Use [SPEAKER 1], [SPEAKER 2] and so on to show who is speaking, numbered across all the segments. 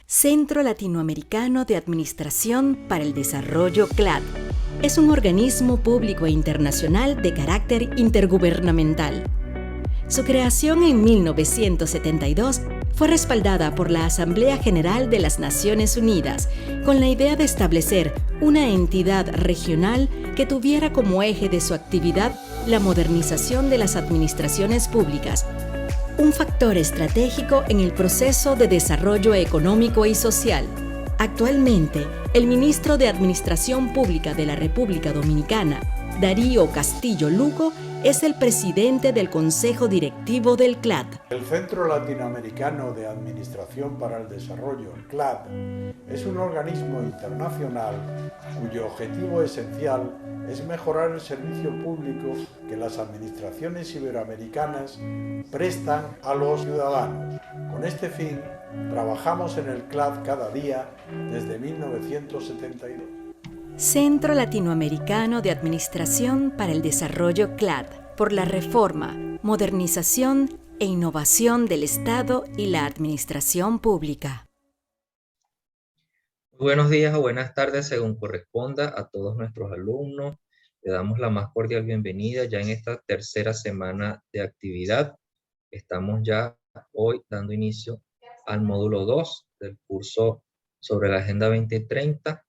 [SPEAKER 1] Centro Latinoamericano de Administración para el Desarrollo CLAD. Es un organismo público e internacional de carácter intergubernamental. Su creación en 1972 fue respaldada por la Asamblea General de las Naciones Unidas, con la idea de establecer una entidad regional que tuviera como eje de su actividad la modernización de las administraciones públicas, un factor estratégico en el proceso de desarrollo económico y social. Actualmente, el ministro de Administración Pública de la República Dominicana, Darío Castillo Lugo, es el presidente del Consejo Directivo del CLAD.
[SPEAKER 2] El Centro Latinoamericano de Administración para el Desarrollo, CLAD, es un organismo internacional cuyo objetivo esencial es mejorar el servicio público que las administraciones iberoamericanas prestan a los ciudadanos. Con este fin, trabajamos en el CLAD cada día desde 1972.
[SPEAKER 1] Centro Latinoamericano de Administración para el Desarrollo CLAD, por la reforma, modernización e innovación del Estado y la administración pública.
[SPEAKER 3] Buenos días o buenas tardes, según corresponda, a todos nuestros alumnos. Le damos la más cordial bienvenida ya en esta tercera semana de actividad. Estamos ya hoy dando inicio al módulo 2 del curso sobre la Agenda 2030.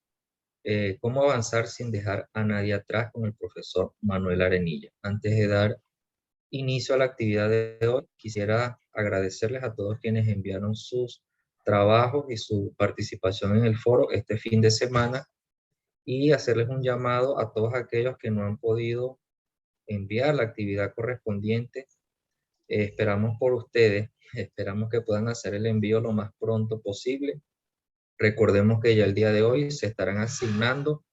[SPEAKER 3] Cómo avanzar sin dejar a nadie atrás, con el profesor Manuel Arenilla. Antes de dar inicio a la actividad de hoy, quisiera agradecerles a todos quienes enviaron sus trabajos y su participación en el foro este fin de semana, y hacerles un llamado a todos aquellos que no han podido enviar la actividad correspondiente. Esperamos por ustedes, esperamos que puedan hacer el envío lo más pronto posible. Recordemos que ya el día de hoy se estarán asignando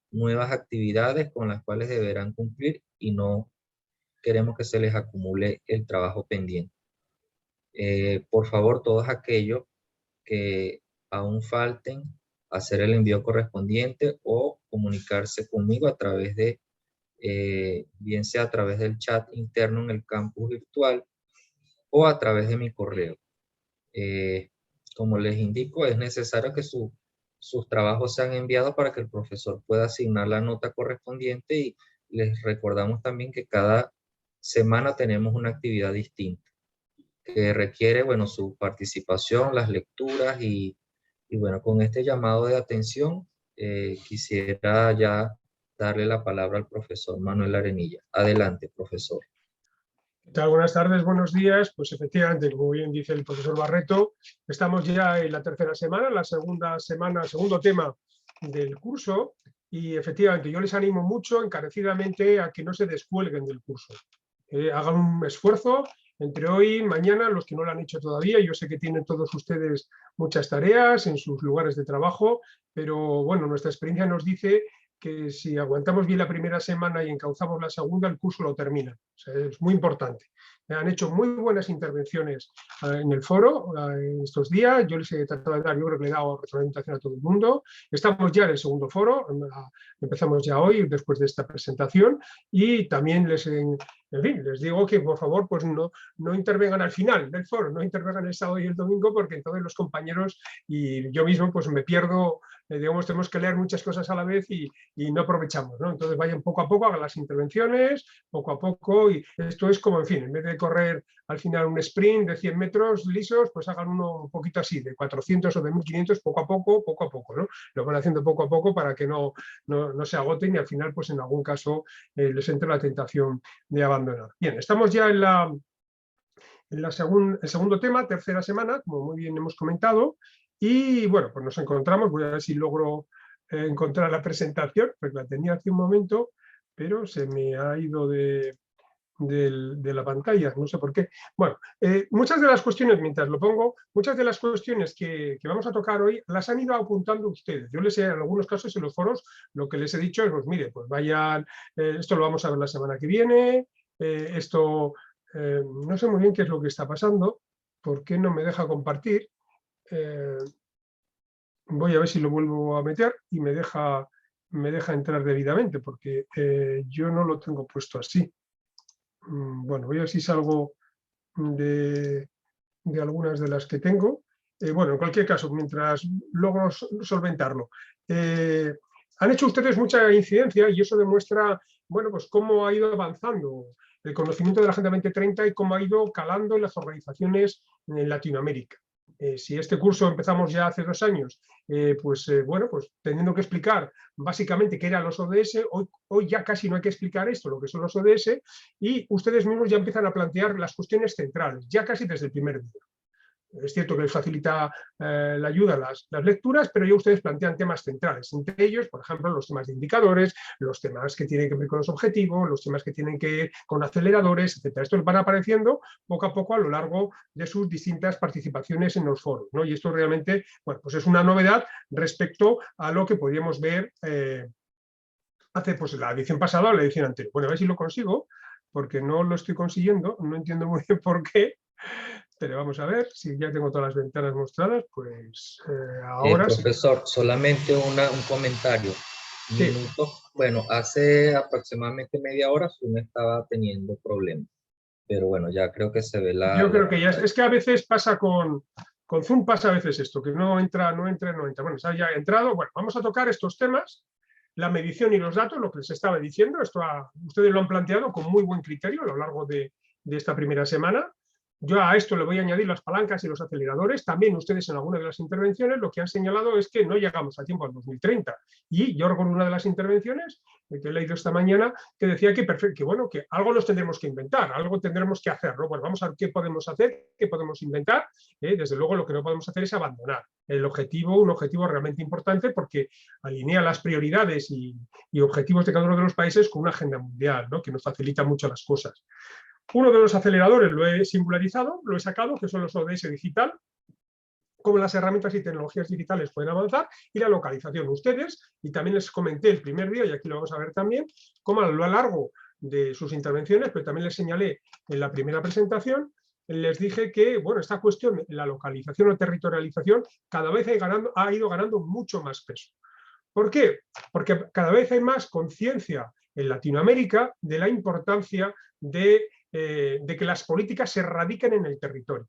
[SPEAKER 3] nuevas actividades con las cuales deberán cumplir y no queremos que se les acumule el trabajo pendiente. Por favor, todos aquellos que aún falten hacer el envío correspondiente o comunicarse conmigo a través de, bien sea a través del chat interno en el campus virtual o a través de mi correo. Como les indico, es necesario que sus trabajos sean enviados para que el profesor pueda asignar la nota correspondiente, y les recordamos también que cada semana tenemos una actividad distinta que requiere, bueno, su participación, las lecturas y bueno, con este llamado de atención quisiera ya darle la palabra al profesor Manuel Arenilla. Adelante, profesor.
[SPEAKER 4] ¿Qué tal? Buenas tardes, buenos días. Pues efectivamente, como bien dice el profesor Barreto, estamos ya en la tercera semana, la segunda semana, segundo tema del curso, y efectivamente yo les animo mucho encarecidamente a que no se descuelguen del curso. Hagan un esfuerzo entre hoy y mañana, los que no lo han hecho todavía. Yo sé que tienen todos ustedes muchas tareas en sus lugares de trabajo, pero bueno, nuestra experiencia nos dice que si aguantamos bien la primera semana y encauzamos la segunda, el curso lo termina. O sea, es muy importante. Han hecho muy buenas intervenciones en el foro en estos días. Yo les he tratado de dar, yo creo que le he dado retroalimentación a todo el mundo. Estamos ya en el segundo foro, empezamos ya hoy después de esta presentación, y también en fin, les digo que por favor pues no intervengan al final del foro, no intervengan el sábado y el domingo, porque entonces los compañeros y yo mismo pues me pierdo. Digamos, tenemos que leer muchas cosas a la vez y no aprovechamos, ¿no? Entonces vayan poco a poco, hagan las intervenciones, poco a poco, y esto es como, en fin, en vez de correr al final un sprint de 100 metros lisos, pues hagan uno un poquito así, de 400 o de 1500, poco a poco, ¿no? Lo van haciendo poco a poco para que no se agoten y al final, pues en algún caso, les entre la tentación de abandonar. Bien, estamos ya en el segundo tema, tercera semana, como muy bien hemos comentado, y bueno, pues nos encontramos, voy a ver si logro encontrar la presentación, porque la tenía hace un momento, pero se me ha ido de la pantalla, no sé por qué. Bueno, muchas de las cuestiones, mientras lo pongo, muchas de las cuestiones que vamos a tocar hoy las han ido apuntando ustedes. Yo les he, en algunos casos en los foros, lo que les he dicho es, pues mire, pues vayan, esto lo vamos a ver la semana que viene, no sé muy bien qué es lo que está pasando, por qué no me deja compartir. Voy a ver si lo vuelvo a meter y me deja entrar debidamente, porque yo no lo tengo puesto así. Bueno, voy a ver si salgo de algunas de las que tengo Bueno, en cualquier caso, mientras logro solventarlo. Han hecho ustedes mucha incidencia y eso demuestra, bueno, pues cómo ha ido avanzando el conocimiento de la Agenda 2030 y cómo ha ido calando en las organizaciones en Latinoamérica. Si este curso empezamos ya hace 2 años, bueno, pues teniendo que explicar básicamente qué eran los ODS, hoy ya casi no hay que explicar esto, lo que son los ODS, y ustedes mismos ya empiezan a plantear las cuestiones centrales, ya casi desde el primer día. Es cierto que les facilita la ayuda las lecturas, pero ya ustedes plantean temas centrales, entre ellos, por ejemplo, los temas de indicadores, los temas que tienen que ver con los objetivos, los temas que tienen que ver con aceleradores, etc. Estos van apareciendo poco a poco a lo largo de sus distintas participaciones en los foros, ¿no? Y esto realmente, bueno, pues es una novedad respecto a lo que podíamos ver hace pues, la edición pasada o la edición anterior. Bueno, a ver si lo consigo, porque no lo estoy consiguiendo, no entiendo muy bien por qué. Pero vamos a ver, si ya tengo todas las ventanas mostradas, pues ahora sí.
[SPEAKER 3] Profesor, solamente un comentario.
[SPEAKER 4] Sí.
[SPEAKER 3] Bueno, hace aproximadamente media hora Zoom estaba teniendo problemas, pero bueno, ya creo que se ve la...
[SPEAKER 4] Yo creo que ya es que a veces pasa con Zoom, pasa a veces esto, que no entra. Bueno, ya ha entrado. Bueno, vamos a tocar estos temas, la medición y los datos, lo que les estaba diciendo. Ustedes lo han planteado con muy buen criterio a lo largo de esta primera semana. Yo a esto le voy a añadir las palancas y los aceleradores. También ustedes en alguna de las intervenciones lo que han señalado es que no llegamos a tiempo al 2030. Y yo recuerdo una de las intervenciones que he leído esta mañana que decía que algo nos tendremos que inventar, algo tendremos que hacer, ¿no? Bueno, vamos a ver qué podemos hacer, qué podemos inventar. Desde luego lo que no podemos hacer es abandonar un objetivo realmente importante porque alinea las prioridades y objetivos de cada uno de los países con una agenda mundial, ¿no? Que nos facilita mucho las cosas. Uno de los aceleradores lo he singularizado, lo he sacado, que son los ODS digital, cómo las herramientas y tecnologías digitales pueden avanzar, y la localización. Ustedes, y también les comenté el primer día, y aquí lo vamos a ver también, cómo a lo largo de sus intervenciones, pero también les señalé en la primera presentación, les dije que, bueno, esta cuestión, la localización o territorialización, cada vez ha ido ganando mucho más peso. ¿Por qué? Porque cada vez hay más conciencia en Latinoamérica de la importancia de que las políticas se radiquen en el territorio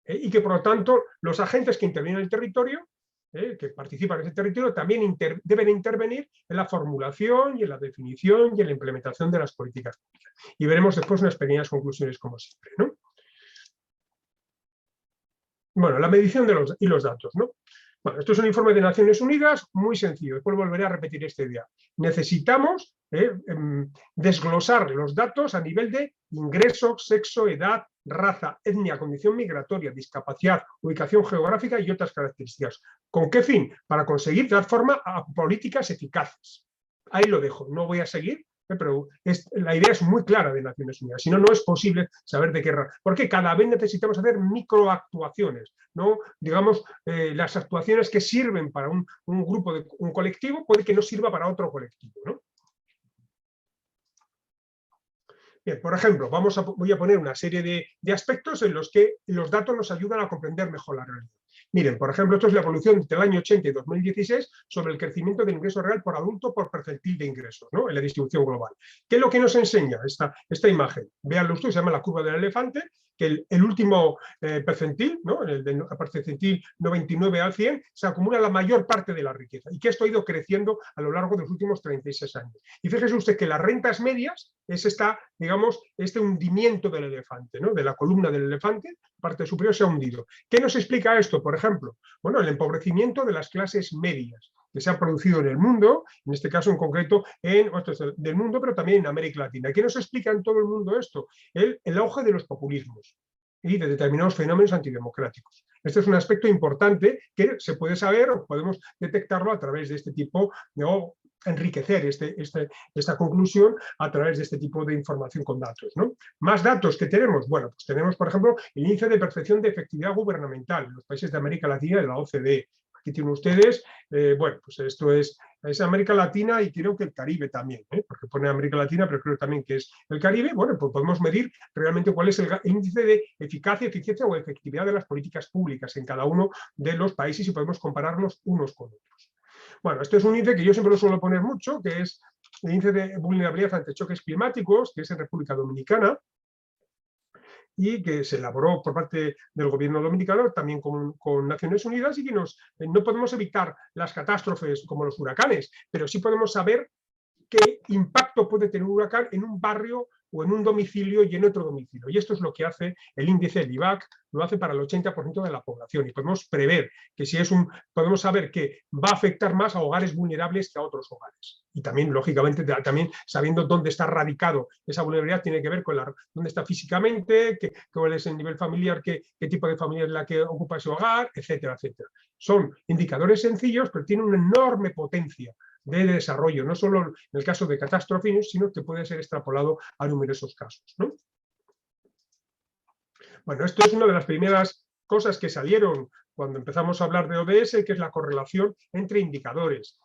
[SPEAKER 4] y que, por lo tanto, los agentes que intervienen en el territorio, que participan en ese territorio, también deben intervenir en la formulación y en la definición y en la implementación de las políticas públicas. Y veremos después unas pequeñas conclusiones, como siempre, ¿no? Bueno, la medición y los datos, ¿no? Bueno, esto es un informe de Naciones Unidas muy sencillo. Después volveré a repetir esta idea. Necesitamos desglosar los datos a nivel de ingreso, sexo, edad, raza, etnia, condición migratoria, discapacidad, ubicación geográfica y otras características. ¿Con qué fin? Para conseguir dar forma a políticas eficaces. Ahí lo dejo. No voy a seguir, pero la idea es muy clara de Naciones Unidas. Si no, no es posible saber de qué raza. Porque cada vez necesitamos hacer microactuaciones, ¿no? Digamos, las actuaciones que sirven para un grupo, un colectivo, puede que no sirva para otro colectivo, ¿no? Bien, por ejemplo, voy a poner una serie de aspectos en los que los datos nos ayudan a comprender mejor la realidad. Miren, por ejemplo, esto es la evolución entre el año 80 y 2016 sobre el crecimiento del ingreso real por adulto por percentil de ingresos, ¿no? En la distribución global. ¿Qué es lo que nos enseña esta imagen? Véanlo ustedes, se llama la curva del elefante, que el último percentil, ¿no? El percentil 99 al 100, se acumula la mayor parte de la riqueza y que esto ha ido creciendo a lo largo de los últimos 36 años. Y fíjese usted que las rentas medias es digamos, este hundimiento del elefante, ¿no? De la columna del elefante, parte superior se ha hundido. ¿Qué nos explica esto, por ejemplo? Bueno, el empobrecimiento de las clases medias que se ha producido en el mundo, en este caso en concreto del mundo, pero también en América Latina. ¿Qué nos explica en todo el mundo esto? El auge de los populismos y de determinados fenómenos antidemocráticos. Este es un aspecto importante que se puede saber o podemos detectarlo a través de este tipo de enriquecer esta conclusión a través de este tipo de información con datos, ¿no? Más datos que tenemos. Bueno, pues tenemos, por ejemplo, el índice de percepción de efectividad gubernamental en los países de América Latina y de la OCDE. Aquí tienen ustedes, bueno, pues esto es América Latina y creo que el Caribe también, porque pone América Latina, pero creo también que es el Caribe. Bueno, pues podemos medir realmente cuál es el índice de eficacia, eficiencia o efectividad de las políticas públicas en cada uno de los países y podemos compararlos unos con otros. Bueno, este es un índice que yo siempre lo suelo poner mucho, que es el índice de vulnerabilidad ante choques climáticos, que es en República Dominicana. y que se elaboró por parte del gobierno dominicano, también con Naciones Unidas, y que no podemos evitar las catástrofes como los huracanes, pero sí podemos saber qué impacto puede tener un huracán en un barrio o en un domicilio y en otro domicilio. Y esto es lo que hace el índice del IVAC, lo hace para el 80% de la población. Y podemos prever que podemos saber que va a afectar más a hogares vulnerables que a otros hogares. Y también, lógicamente, también sabiendo dónde está radicado esa vulnerabilidad, tiene que ver con dónde está físicamente, cuál es el nivel familiar, qué tipo de familia es la que ocupa ese hogar, etcétera, etcétera. Son indicadores sencillos, pero tienen una enorme potencia de desarrollo, no solo en el caso de catástrofes, sino que puede ser extrapolado a numerosos casos, ¿no? Bueno, esto es una de las primeras cosas que salieron cuando empezamos a hablar de ODS, que es la correlación entre indicadores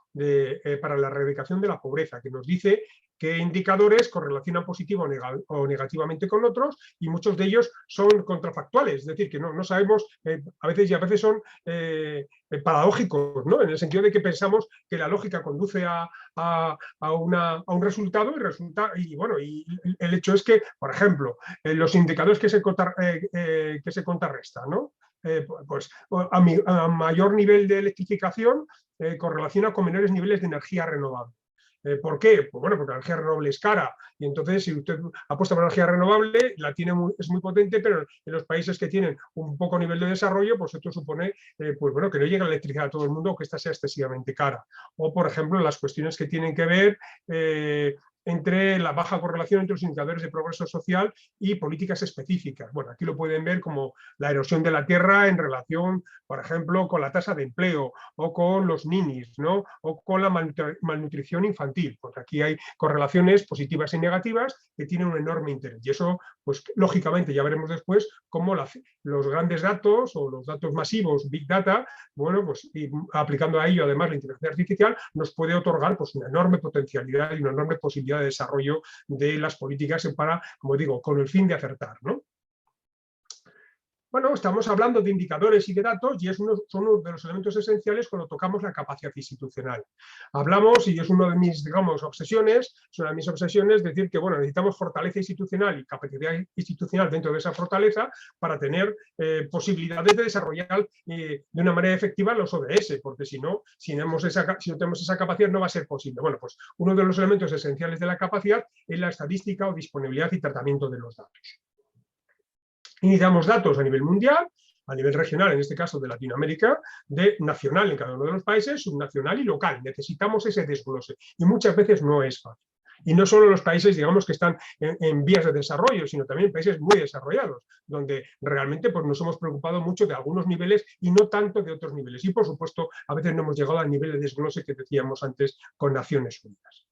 [SPEAKER 4] para la erradicación de la pobreza, que nos dice qué indicadores correlacionan positivo o negativamente con otros, y muchos de ellos son contrafactuales, es decir, que no sabemos, a veces son paradójicos, ¿no? En el sentido de que pensamos que la lógica conduce a un resultado y el hecho es que, por ejemplo, los indicadores que se contrarrestan, ¿no? Pues a mayor nivel de electrificación correlaciona con menores niveles de energía renovable. ¿Por qué? Pues bueno, porque la energía renovable es cara, y entonces si usted apuesta por la energía renovable, es muy potente, pero en los países que tienen un poco nivel de desarrollo, pues esto supone pues bueno, que no llega la electricidad a todo el mundo o que esta sea excesivamente cara. O, por ejemplo, las cuestiones que tienen que ver entre la baja correlación entre los indicadores de progreso social y políticas específicas. Bueno, aquí lo pueden ver como la erosión de la tierra en relación, por ejemplo, con la tasa de empleo o con los ninis, ¿no? O con la malnutrición infantil, porque aquí hay correlaciones positivas y negativas que tienen un enorme interés. Y eso, pues lógicamente, ya veremos después cómo los grandes datos o los datos masivos, Big Data, bueno, pues y aplicando a ello además la inteligencia artificial, nos puede otorgar pues una enorme potencialidad y una enorme posibilidad de desarrollo de las políticas para, como digo, con el fin de acertar, ¿no? Bueno, estamos hablando de indicadores y de datos y son uno de los elementos esenciales cuando tocamos la capacidad institucional. Hablamos, y es una de mis, digamos, obsesiones, decir que, bueno, necesitamos fortaleza institucional y capacidad institucional dentro de esa fortaleza para tener posibilidades de desarrollar de una manera efectiva los ODS, porque si no tenemos esa capacidad no va a ser posible. Bueno, pues uno de los elementos esenciales de la capacidad es la estadística o disponibilidad y tratamiento de los datos. Iniciamos datos a nivel mundial, a nivel regional, en este caso de Latinoamérica, de nacional en cada uno de los países, subnacional y local. Necesitamos ese desglose y muchas veces no es fácil. Y no solo los países, digamos, que están en vías de desarrollo, sino también países muy desarrollados, donde realmente pues, nos hemos preocupado mucho de algunos niveles y no tanto de otros niveles. Y, por supuesto, a veces no hemos llegado al nivel de desglose que decíamos antes con Naciones Unidas.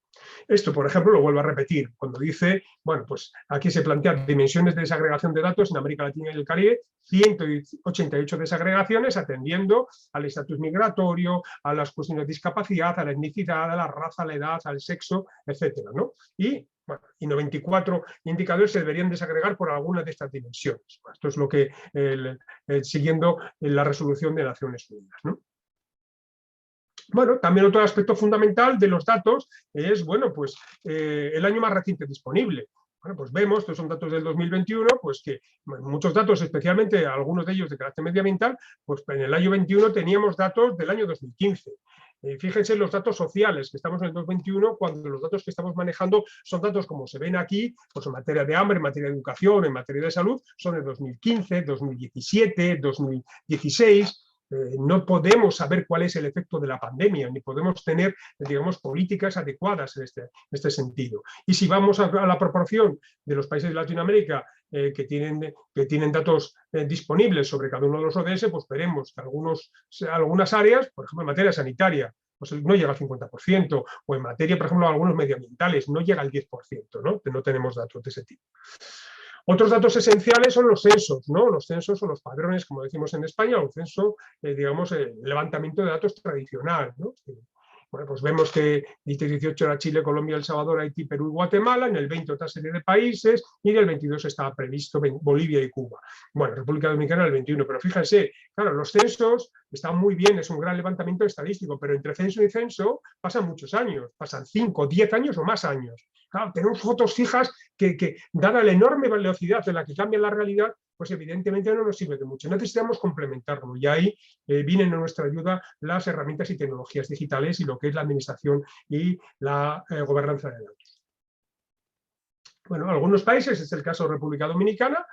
[SPEAKER 4] Esto, por ejemplo, lo vuelvo a repetir, cuando dice, bueno, pues aquí se plantean dimensiones de desagregación de datos en América Latina y el Caribe, 188 desagregaciones atendiendo al estatus migratorio, a las cuestiones de discapacidad, a la etnicidad, a la raza, a la edad, al sexo, etcétera, ¿no? Y 94 indicadores se deberían desagregar por alguna de estas dimensiones. Esto es lo que, siguiendo la resolución de Naciones Unidas, ¿no? Bueno, también otro aspecto fundamental de los datos es, bueno, pues el año más reciente disponible. Bueno, pues vemos, estos son datos del 2021, pues que muchos datos, especialmente algunos de ellos de carácter medioambiental, pues en el año 21 teníamos datos del año 2015. Fíjense los datos sociales, que estamos en el 2021, cuando los datos que estamos manejando son datos, como se ven aquí, pues en materia de hambre, en materia de educación, en materia de salud, son de 2015, 2017, 2016... no podemos saber cuál es el efecto de la pandemia, ni podemos tener, digamos, políticas adecuadas en este sentido. Y si vamos a la proporción de los países de Latinoamérica que tienen datos disponibles sobre cada uno de los ODS, pues veremos que algunas áreas, por ejemplo, en materia sanitaria, pues no llega al 50%, o en materia, por ejemplo, algunos medioambientales, no llega al 10%, ¿no? Que no tenemos datos de ese tipo. Otros datos esenciales son los censos, ¿no? Los censos o los padrones, como decimos en España, o un censo, digamos, el levantamiento de datos tradicional, ¿no? Bueno, pues vemos que 18 era Chile, Colombia, El Salvador, Haití, Perú y Guatemala, en el 20 otra serie de países, y en el 22 estaba previsto Bolivia y Cuba. Bueno, República Dominicana en el 21, pero fíjense, claro, los censos están muy bien, es un gran levantamiento estadístico, pero entre censo y censo pasan muchos años, pasan 5, 10 años o más años. Claro, tenemos fotos fijas que dada la enorme velocidad en la que cambia la realidad, pues evidentemente no nos sirve de mucho. Necesitamos complementarlo y ahí vienen a nuestra ayuda las herramientas y tecnologías digitales y lo que es la administración y la gobernanza de datos. Bueno, algunos países, es el caso de República Dominicana,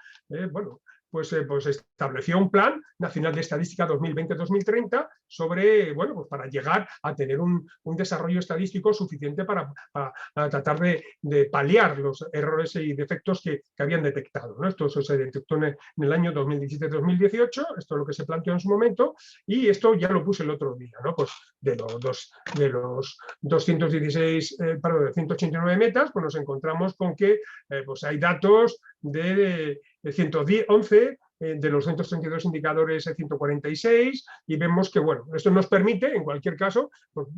[SPEAKER 4] bueno, pues estableció un Plan Nacional de Estadística 2020-2030 sobre, bueno, pues para llegar a tener un desarrollo estadístico suficiente para tratar de paliar los errores y defectos que habían detectado, ¿no? Esto se detectó en el año 2017-2018, esto es lo que se planteó en su momento, y esto ya lo puse el otro día, ¿no? Pues de los 189 metas, pues nos encontramos con que pues hay datos de 111, de los 132 indicadores 146, y vemos que, bueno, esto nos permite, en cualquier caso, pues,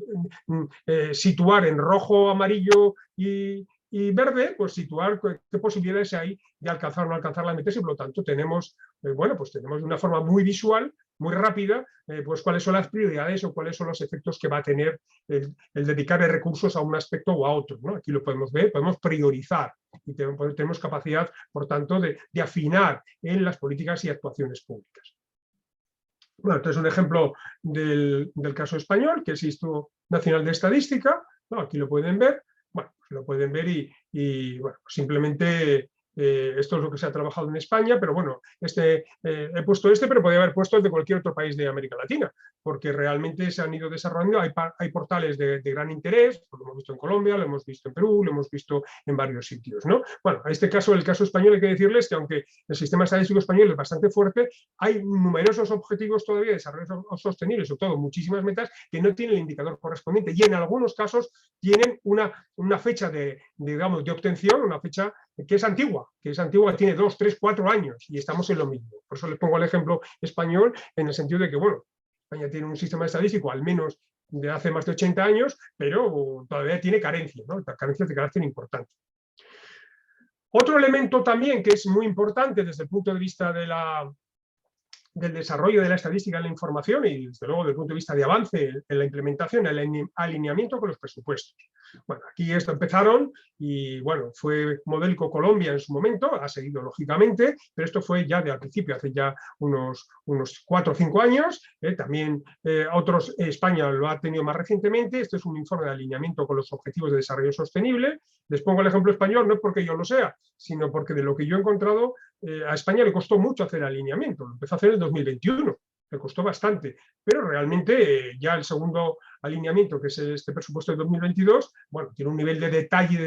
[SPEAKER 4] situar en rojo, amarillo y verde, pues situar qué posibilidades hay de alcanzar o no alcanzar las metas, y por lo tanto tenemos, bueno, pues tenemos de una forma muy visual, muy rápida, pues cuáles son las prioridades o cuáles son los efectos que va a tener el dedicar recursos a un aspecto o a otro, ¿no? Aquí lo podemos ver, podemos priorizar y tenemos capacidad, por tanto, de afinar en las políticas y actuaciones públicas. Bueno, este es un ejemplo del caso español, que es el Instituto Nacional de Estadística, ¿no? Aquí lo pueden ver, bueno, lo pueden ver y bueno, simplemente esto es lo que se ha trabajado en España, pero bueno, he puesto pero podría haber puesto el de cualquier otro país de América Latina, porque realmente se han ido desarrollando, hay portales de gran interés, lo hemos visto en Colombia, lo hemos visto en Perú, lo hemos visto en varios sitios, ¿no? Bueno, en este caso, el caso español, hay que decirles que aunque el sistema estadístico español es bastante fuerte, hay numerosos objetivos todavía de desarrollo sostenible, sobre todo muchísimas metas que no tienen el indicador correspondiente y en algunos casos tienen una fecha digamos, de obtención, una fecha que es antigua, tiene 2, 3, 4 años y estamos en lo mismo. Por eso les pongo el ejemplo español en el sentido de que, bueno, España tiene un sistema estadístico al menos de hace más de 80 años, pero todavía tiene carencias, ¿no? Carencias de carácter importante. Otro elemento también que es muy importante desde el punto de vista del desarrollo de la estadística y la información y desde luego desde el punto de vista de avance en la implementación, el alineamiento con los presupuestos. Bueno, aquí esto empezaron y bueno, fue Modélico Colombia en su momento, ha seguido lógicamente, pero esto fue ya de al principio, hace ya unos 4 o 5 años, también España lo ha tenido más recientemente. Este es un informe de alineamiento con los objetivos de desarrollo sostenible. Les pongo el ejemplo español, no es porque yo lo sea, sino porque de lo que yo he encontrado, a España le costó mucho hacer alineamiento, lo empezó a hacer en el 2021, le costó bastante, pero realmente ya el segundo alineamiento, que es este presupuesto de 2022, bueno, tiene un nivel de detalle y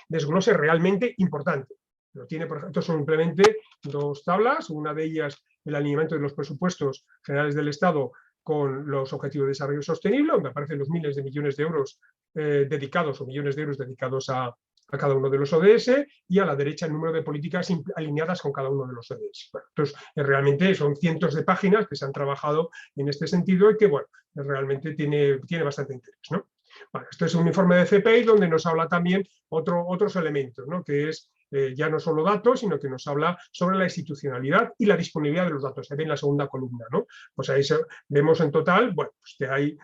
[SPEAKER 4] desglose realmente importante. Lo tiene, por ejemplo, simplemente 2 tablas, una de ellas el alineamiento de los presupuestos generales del Estado con los objetivos de desarrollo sostenible, donde aparecen los miles de millones de euros dedicados o millones de euros dedicados a cada uno de los ODS, y a la derecha el número de políticas alineadas con cada uno de los ODS. Bueno, entonces, realmente son cientos de páginas que se han trabajado en este sentido y que, bueno, realmente tiene bastante interés, ¿no? Bueno, esto es un informe de CPI donde nos habla también otros elementos, ¿no? Que es ya no solo datos, sino que nos habla sobre la institucionalidad y la disponibilidad de los datos. Se ve en la segunda columna, ¿no? Pues ahí vemos en total, bueno, pues que hay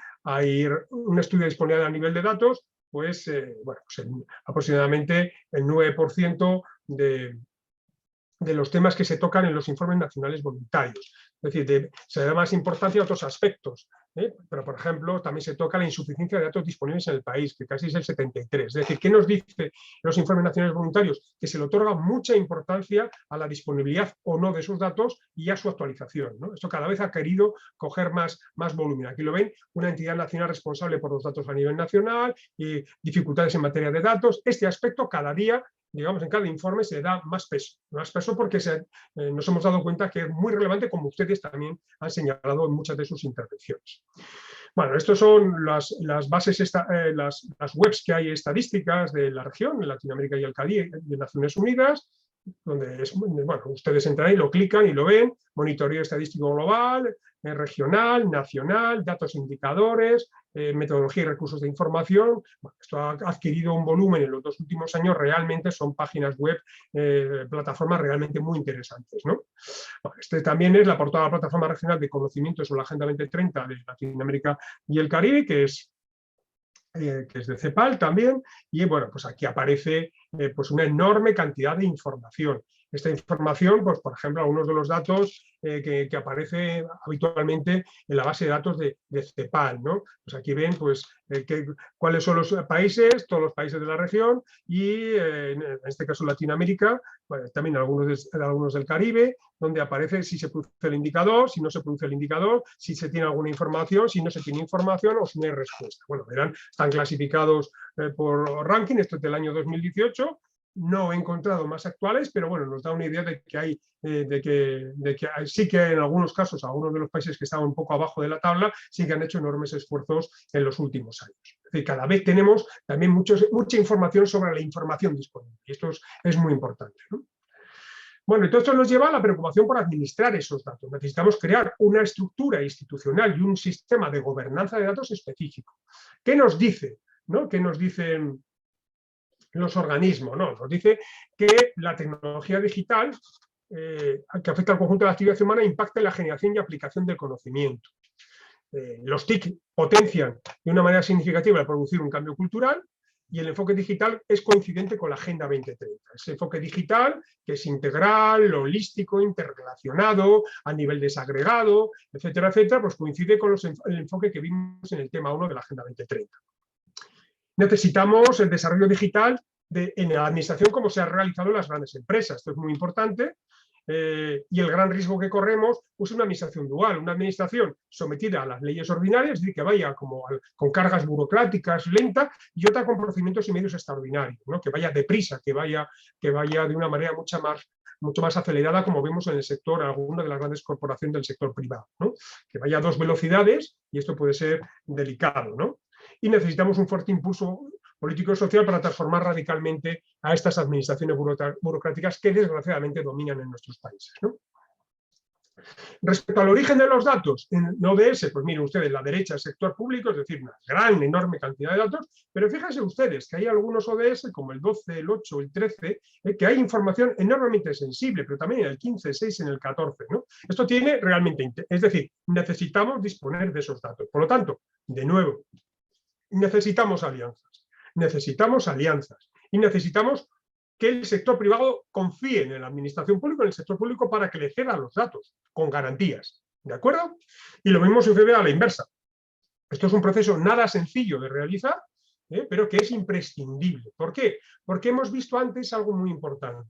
[SPEAKER 4] un estudio de disponibilidad a nivel de datos, pues, bueno, pues aproximadamente el 9% de los temas que se tocan en los informes nacionales voluntarios. Es decir, se da más importancia a otros aspectos, pero, por ejemplo, también se toca la insuficiencia de datos disponibles en el país, que casi es el 73%. Es decir, ¿qué nos dice los informes nacionales voluntarios? Que se le otorga mucha importancia a la disponibilidad o no de esos datos y a su actualización, ¿no? Esto cada vez ha querido coger más volumen. Aquí lo ven, una entidad nacional responsable por los datos a nivel nacional y dificultades en materia de datos. Este aspecto cada día, digamos, en cada informe se le da más peso porque nos hemos dado cuenta que es muy relevante, como ustedes también han señalado en muchas de sus intervenciones. Bueno, estas son las bases, las webs que hay estadísticas de la región, en Latinoamérica y el Caribe, de Naciones Unidas, donde bueno, ustedes entran y lo clican y lo ven, monitoreo estadístico global, regional, nacional, datos indicadores, metodología y recursos de información. Bueno, esto ha adquirido un volumen en los 2 últimos años, realmente son páginas web, plataformas realmente muy interesantes, ¿no? Bueno, este también es la portada de la Plataforma Regional de Conocimiento sobre la Agenda 2030 de Latinoamérica y el Caribe, que es que es de CEPAL también, y bueno, pues aquí aparece pues una enorme cantidad de información. Esta información, pues por ejemplo, algunos de los datos que aparece habitualmente en la base de datos de CEPAL, ¿no? Pues aquí ven pues, cuáles son los países, todos los países de la región y en este caso Latinoamérica, pues, también algunos del Caribe, donde aparece si se produce el indicador, si no se produce el indicador, si se tiene alguna información, si no se tiene información o si no hay respuesta. Bueno, verán, están clasificados por ranking, esto es del año 2018, no he encontrado más actuales, pero bueno, nos da una idea de que hay, sí que en algunos casos, algunos de los países que estaban un poco abajo de la tabla, sí que han hecho enormes esfuerzos en los últimos años. Es decir, cada vez tenemos también mucha información sobre la información disponible, y esto es muy importante, ¿no? Bueno, y todo esto nos lleva a la preocupación por administrar esos datos. Necesitamos crear una estructura institucional y un sistema de gobernanza de datos específico. ¿Qué nos dice? ¿No? ¿Qué nos dicen los organismos? ¿No? Nos dice que la tecnología digital que afecta al conjunto de la actividad humana impacta en la generación y aplicación del conocimiento. Los TIC potencian de una manera significativa el producir un cambio cultural, y el enfoque digital es coincidente con la Agenda 2030. Ese enfoque digital que es integral, holístico, interrelacionado, a nivel desagregado, etcétera, etcétera, pues coincide con el enfoque que vimos en el tema 1 de la Agenda 2030. Necesitamos el desarrollo digital en la administración como se ha realizado en las grandes empresas. Esto es muy importante. Y el gran riesgo que corremos es una administración dual, una administración sometida a las leyes ordinarias, es decir, que vaya con cargas burocráticas, lenta, y otra con procedimientos y medios extraordinarios, ¿no? Que vaya deprisa, que vaya de una manera mucho más acelerada, como vemos en el sector, alguna de las grandes corporaciones del sector privado, ¿no? Que vaya a 2 velocidades, y esto puede ser delicado, ¿no? Y necesitamos un fuerte impulso político y social para transformar radicalmente a estas administraciones burocráticas que desgraciadamente dominan en nuestros países, ¿no? Respecto al origen de los datos, en ODS, pues miren ustedes, la derecha, el sector público, es decir, una gran, enorme cantidad de datos, pero fíjense ustedes que hay algunos ODS, como el 12, el 8, el 13, que hay información enormemente sensible, pero también en el 15, el 6, en el 14, ¿no? Esto tiene realmente, es decir, necesitamos disponer de esos datos. Por lo tanto, de nuevo, necesitamos alianzas y necesitamos que el sector privado confíe en la administración pública, en el sector público, para que le ceda los datos con garantías, ¿de acuerdo? Y lo mismo sucede a la inversa. Esto es un proceso nada sencillo de realizar, pero que es imprescindible. ¿Por qué? Porque hemos visto antes algo muy importante,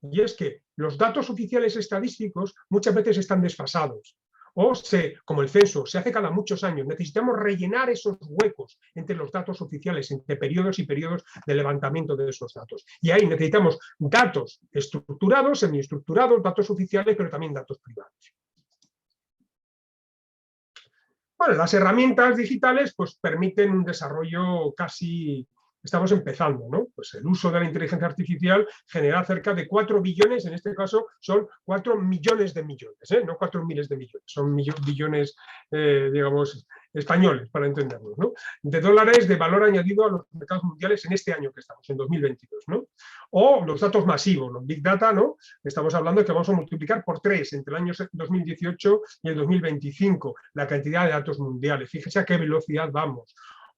[SPEAKER 4] y es que los datos oficiales estadísticos muchas veces están desfasados. Como el censo, se hace cada muchos años. Necesitamos rellenar esos huecos entre los datos oficiales, entre periodos y periodos de levantamiento de esos datos. Y ahí necesitamos datos estructurados, semiestructurados, datos oficiales, pero también datos privados. Bueno, las herramientas digitales pues, permiten un desarrollo casi... Estamos empezando, ¿no? Pues el uso de la inteligencia artificial genera cerca de 4 billones, en este caso son 4 millones de millones, no 4 miles de millones, son billones, digamos, españoles, para entendernos, ¿no? De dólares de valor añadido a los mercados mundiales en este año que estamos, en 2022, ¿no? O los datos masivos, los Big Data, ¿no? Estamos hablando de que vamos a multiplicar por 3 entre el año 2018 y el 2025 la cantidad de datos mundiales. Fíjese a qué velocidad vamos.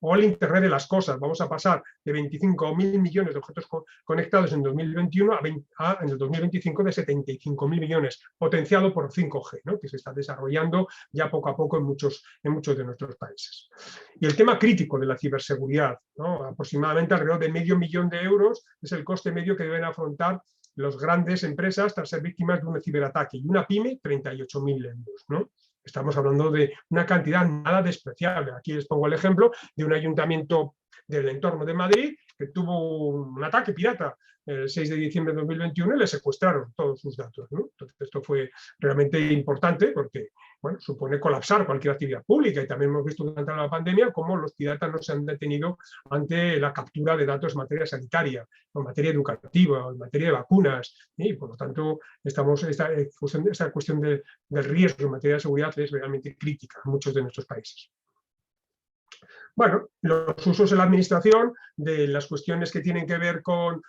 [SPEAKER 4] O el Internet de las cosas. Vamos a pasar de 25.000 millones de objetos conectados en 2021 en el 2025 de 75.000 millones, potenciado por 5G, ¿no? Que se está desarrollando ya poco a poco en muchos de nuestros países. Y el tema crítico de la ciberseguridad, ¿no? Aproximadamente alrededor de medio millón de euros es el coste medio que deben afrontar las grandes empresas tras ser víctimas de un ciberataque, y una pyme 38.000 euros, ¿no? Estamos hablando de una cantidad nada despreciable. Aquí les pongo el ejemplo de un ayuntamiento del entorno de Madrid que tuvo un ataque pirata el 6 de diciembre de 2021 y le secuestraron todos sus datos, ¿no? Entonces, esto fue realmente importante porque, bueno, supone colapsar cualquier actividad pública, y también hemos visto durante la pandemia cómo los piratas no se han detenido ante la captura de datos en materia sanitaria, en materia educativa, en materia de vacunas, y por lo tanto esta cuestión del riesgo en materia de seguridad es realmente crítica en muchos de nuestros países. Bueno, los usos en la administración de las cuestiones que tienen que ver con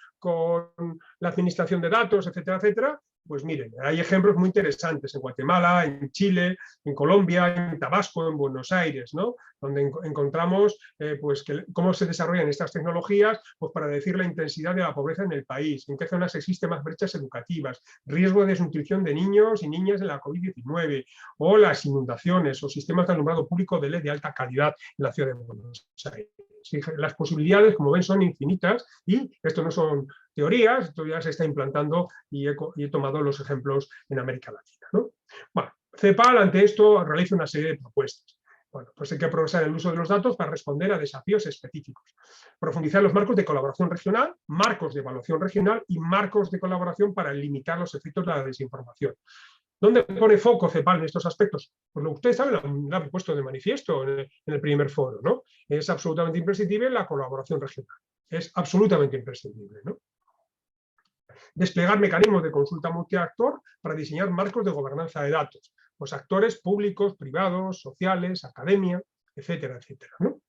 [SPEAKER 4] la administración de datos, etcétera, etcétera, Pues miren, hay ejemplos muy interesantes en Guatemala, en Chile, en Colombia, en Tabasco, en Buenos Aires, ¿no? Donde encontramos pues, cómo se desarrollan estas tecnologías pues, para decir la intensidad de la pobreza en el país, en qué zonas existen más brechas educativas, riesgo de desnutrición de niños y niñas en la COVID-19, o las inundaciones, o sistemas de alumbrado público de LED de alta calidad en la ciudad de Buenos Aires. Las posibilidades, como ven, son infinitas y esto no son teorías, esto ya se está implantando y he tomado los ejemplos en América Latina, ¿no? Bueno, CEPAL ante esto realiza una serie de propuestas. Bueno, pues hay que progresar el uso de los datos para responder a desafíos específicos. Profundizar los marcos de colaboración regional, marcos de evaluación regional y marcos de colaboración para limitar los efectos de la desinformación. ¿Dónde pone foco CEPAL en estos aspectos? Pues lo que ustedes saben, lo han puesto de manifiesto en el primer foro, ¿no? Es absolutamente imprescindible la colaboración regional. Es absolutamente imprescindible, ¿no? Desplegar mecanismos de consulta multiactor para diseñar marcos de gobernanza de datos. Pues actores públicos, privados, sociales, academia, etcétera, etcétera, ¿no?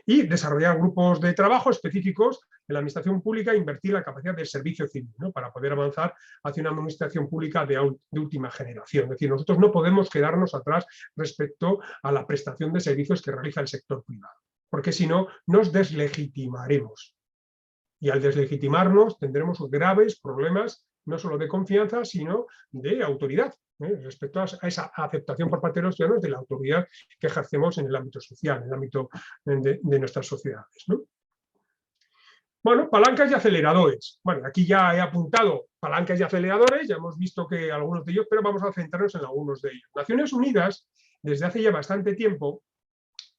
[SPEAKER 4] Y desarrollar grupos de trabajo específicos en la administración pública e invertir la capacidad del servicio civil, ¿no? Para poder avanzar hacia una administración pública de última generación. Es decir, nosotros no podemos quedarnos atrás respecto a la prestación de servicios que realiza el sector privado, porque si no, nos deslegitimaremos. Y al deslegitimarnos tendremos graves problemas, no solo de confianza, sino de autoridad, respecto a esa aceptación por parte de los ciudadanos de la autoridad que ejercemos en el ámbito social, en el ámbito de nuestras sociedades, ¿no? Bueno, palancas y aceleradores. Bueno, aquí ya he apuntado palancas y aceleradores, ya hemos visto que algunos de ellos, pero vamos a centrarnos en algunos de ellos. Naciones Unidas, desde hace ya bastante tiempo,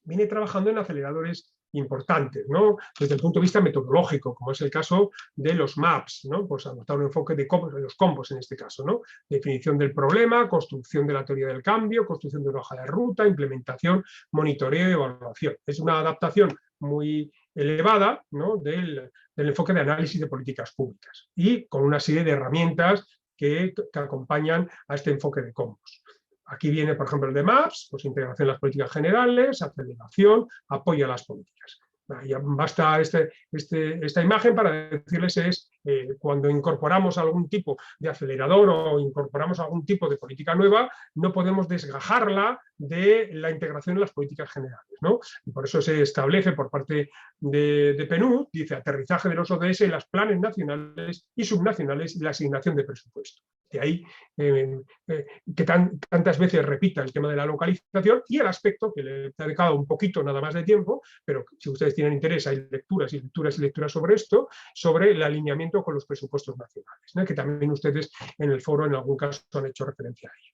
[SPEAKER 4] viene trabajando en aceleradores importantes, ¿no? Desde el punto de vista metodológico, como es el caso de los MAPS, ¿no? Pues adoptar un enfoque de los combos en este caso, ¿no? Definición del problema, construcción de la teoría del cambio, construcción de una hoja de ruta, implementación, monitoreo y evaluación. Es una adaptación muy elevada, ¿no? del enfoque de análisis de políticas públicas y con una serie de herramientas que acompañan a este enfoque de combos. Aquí viene, por ejemplo, el de MAPS, pues integración de las políticas generales, aceleración, apoyo a las políticas. Ya basta esta imagen para decirles es cuando incorporamos algún tipo de acelerador o incorporamos algún tipo de política nueva, no podemos desgajarla de la integración en las políticas generales, ¿no? Y por eso se establece por parte de PNUD, dice aterrizaje de los ODS en los planes nacionales y subnacionales y la asignación de presupuesto. De ahí que tantas veces repita el tema de la localización y el aspecto que le he dedicado un poquito nada más de tiempo, pero si ustedes tienen interés, hay lecturas y lecturas y lecturas sobre esto, sobre el alineamiento con los presupuestos nacionales, ¿no? Que también ustedes en el foro en algún caso han hecho referencia a ello.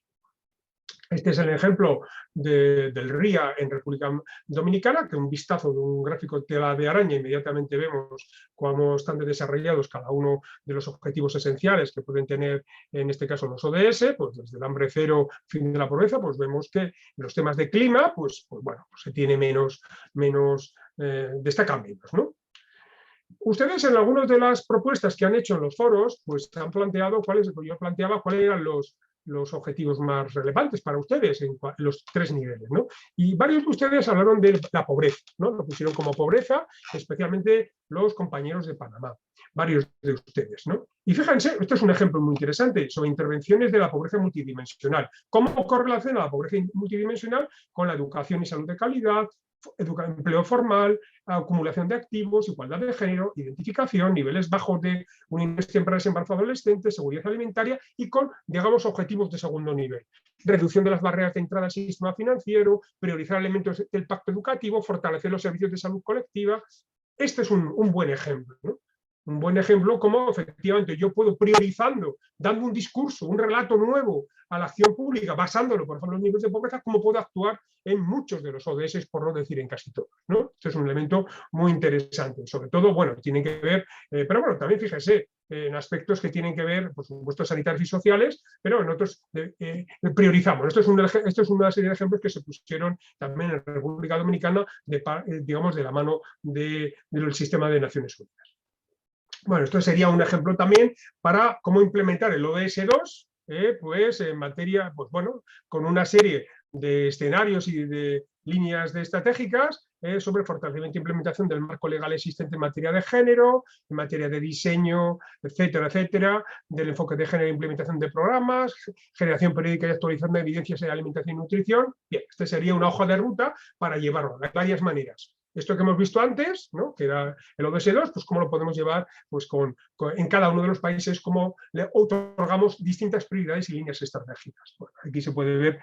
[SPEAKER 4] Este es el ejemplo del RIA en República Dominicana, que un vistazo de un gráfico de tela de araña inmediatamente vemos cómo están desarrollados cada uno de los objetivos esenciales que pueden tener, en este caso, los ODS, pues desde el hambre cero, fin de la pobreza, pues vemos que en los temas de clima, pues bueno, pues se tiene destacan menos, ¿no? Ustedes en algunas de las propuestas que han hecho en los foros, pues han planteado yo planteaba cuáles eran los objetivos más relevantes para ustedes en los tres niveles, ¿no? Y varios de ustedes hablaron de la pobreza, ¿no? Lo pusieron como pobreza, especialmente los compañeros de Panamá, varios de ustedes, ¿no? Y fíjense, esto es un ejemplo muy interesante sobre intervenciones de la pobreza multidimensional. ¿Cómo correlaciona la pobreza multidimensional con la educación y salud de calidad, empleo formal, acumulación de activos, igualdad de género, identificación, niveles bajos de unidades tempranas embarazo adolescente, seguridad alimentaria y con, digamos, objetivos de segundo nivel? Reducción de las barreras de entrada al sistema financiero, priorizar elementos del pacto educativo, fortalecer los servicios de salud colectiva. Este es un buen ejemplo, ¿no? Un buen ejemplo como efectivamente yo puedo priorizando, dando un discurso, un relato nuevo a la acción pública, basándolo, por ejemplo, en los niveles de pobreza, cómo puedo actuar en muchos de los ODS, por no decir en casi todos, ¿no? Este es un elemento muy interesante. Sobre todo, bueno, tienen que ver, pero bueno, también fíjese, en aspectos que tienen que ver, por supuesto, sanitarios y sociales, pero en otros priorizamos. Esto es una serie de ejemplos que se pusieron también en República Dominicana, digamos, de la mano del sistema de Naciones Unidas. Bueno, esto sería un ejemplo también para cómo implementar el ODS 2, pues en materia, pues bueno, con una serie de escenarios y de líneas estratégicas sobre fortalecimiento e implementación del marco legal existente en materia de género, en materia de diseño, etcétera, etcétera, del enfoque de género e implementación de programas, generación periódica y actualización de evidencias en alimentación y nutrición. Bien, esta sería una hoja de ruta para llevarlo. Hay varias maneras. Esto que hemos visto antes, ¿no?, que era el ODS2, pues cómo lo podemos llevar pues, en cada uno de los países, cómo le otorgamos distintas prioridades y líneas estratégicas. Bueno, aquí se puede ver,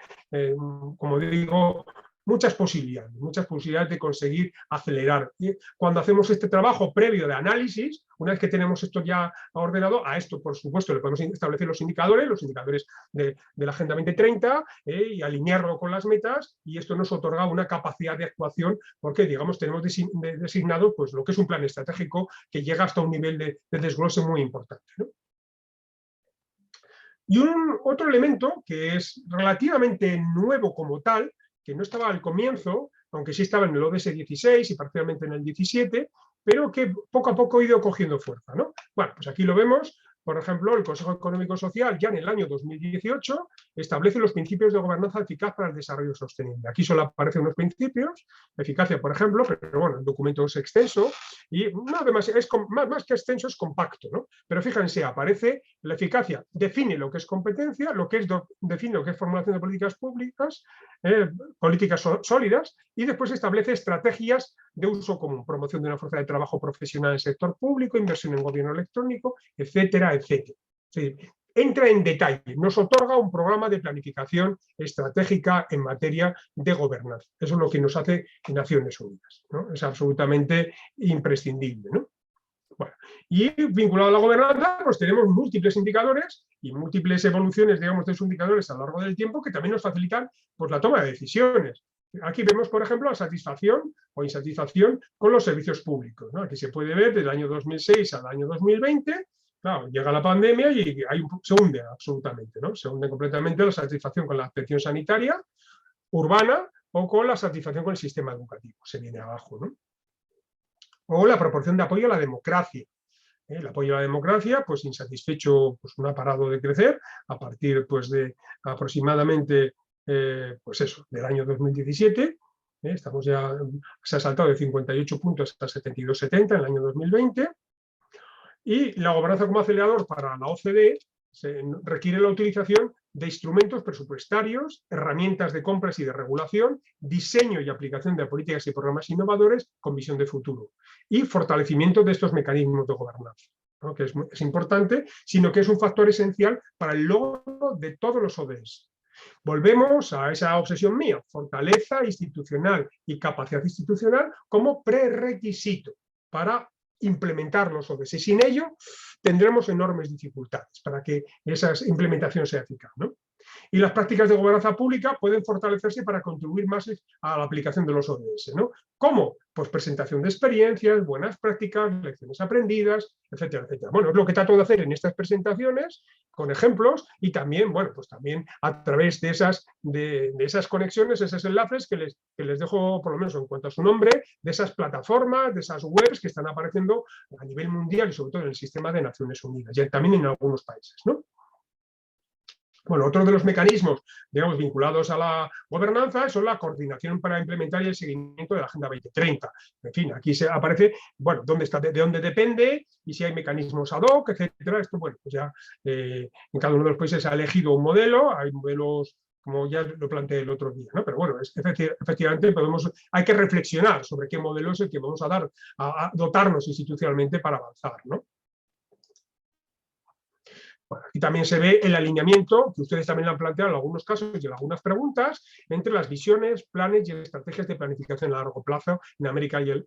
[SPEAKER 4] como digo, muchas posibilidades de conseguir acelerar. Y cuando hacemos este trabajo previo de análisis, una vez que tenemos esto ya ordenado, a esto, por supuesto, le podemos establecer los indicadores de la Agenda 2030 y alinearlo con las metas, y esto nos otorga una capacidad de actuación porque, digamos, tenemos designado pues, lo que es un plan estratégico que llega hasta un nivel de desglose muy importante, ¿no? Y otro elemento que es relativamente nuevo como tal, que no estaba al comienzo, aunque sí estaba en el ODS 16 y parcialmente en el 17, pero que poco a poco ha ido cogiendo fuerza, ¿no? Bueno, pues aquí lo vemos. Por ejemplo, el Consejo Económico y Social ya en el año 2018 establece los principios de gobernanza eficaz para el desarrollo sostenible. Aquí solo aparecen unos principios, eficacia, por ejemplo, pero bueno, el documento es extenso y además más que extenso, es compacto, ¿no? Pero fíjense, aparece la eficacia, define lo que es competencia, define lo que es formulación de políticas públicas, políticas sólidas, y después establece estrategias de uso común, promoción de una fuerza de trabajo profesional en el sector público, inversión en gobierno electrónico, etcétera, etcétera. Sí, entra en detalle, nos otorga un programa de planificación estratégica en materia de gobernanza. Eso es lo que nos hace Naciones Unidas, ¿no? Es absolutamente imprescindible, ¿no? Bueno, y vinculado a la gobernanza, pues tenemos múltiples indicadores y múltiples evoluciones, digamos, de esos indicadores a lo largo del tiempo que también nos facilitan pues, la toma de decisiones. Aquí vemos, por ejemplo, la satisfacción o insatisfacción con los servicios públicos, ¿no? Aquí se puede ver desde el año 2006 al año 2020, claro, llega la pandemia y se hunde absolutamente, ¿no? Se hunde completamente la satisfacción con la atención sanitaria urbana o con la satisfacción con el sistema educativo. Se viene abajo, ¿no? O la proporción de apoyo a la democracia. El apoyo a la democracia, pues insatisfecho, pues no ha parado de crecer a partir pues, de aproximadamente pues eso, del año 2017. Estamos ya, se ha saltado de 58 puntos hasta 72,70 en el año 2020. Y la gobernanza como acelerador para la OCDE requiere la utilización de instrumentos presupuestarios, herramientas de compras y de regulación, diseño y aplicación de políticas y programas innovadores con visión de futuro y fortalecimiento de estos mecanismos de gobernanza, ¿no? Que es importante, sino que es un factor esencial para el logro de todos los ODS. Volvemos a esa obsesión mía, fortaleza institucional y capacidad institucional como prerequisito para implementar los ODS. Y sin ello tendremos enormes dificultades para que esa implementación sea eficaz, ¿no? Y las prácticas de gobernanza pública pueden fortalecerse para contribuir más a la aplicación de los ODS, ¿no? ¿Cómo? Pues presentación de experiencias, buenas prácticas, lecciones aprendidas, etcétera, etcétera. Bueno, es lo que trato de hacer en estas presentaciones, con ejemplos, y también, bueno, pues también a través de esas conexiones, esos enlaces que les dejo, por lo menos en cuanto a su nombre, de esas plataformas, de esas webs que están apareciendo a nivel mundial y sobre todo en el sistema de Naciones Unidas, y también en algunos países, ¿no? Bueno, otro de los mecanismos, digamos, vinculados a la gobernanza son la coordinación para implementar y el seguimiento de la Agenda 2030. En fin, aquí se aparece, bueno, de dónde depende y si hay mecanismos ad hoc, etcétera. Esto, bueno, pues ya en cada uno de los países ha elegido un modelo, hay modelos como ya lo planteé el otro día, ¿no? Pero bueno, efectivamente hay que reflexionar sobre qué modelo es el que vamos a dotarnos institucionalmente para avanzar, ¿no? Bueno, aquí también se ve el alineamiento, que ustedes también lo han planteado en algunos casos y en algunas preguntas, entre las visiones, planes y estrategias de planificación a largo plazo en América y el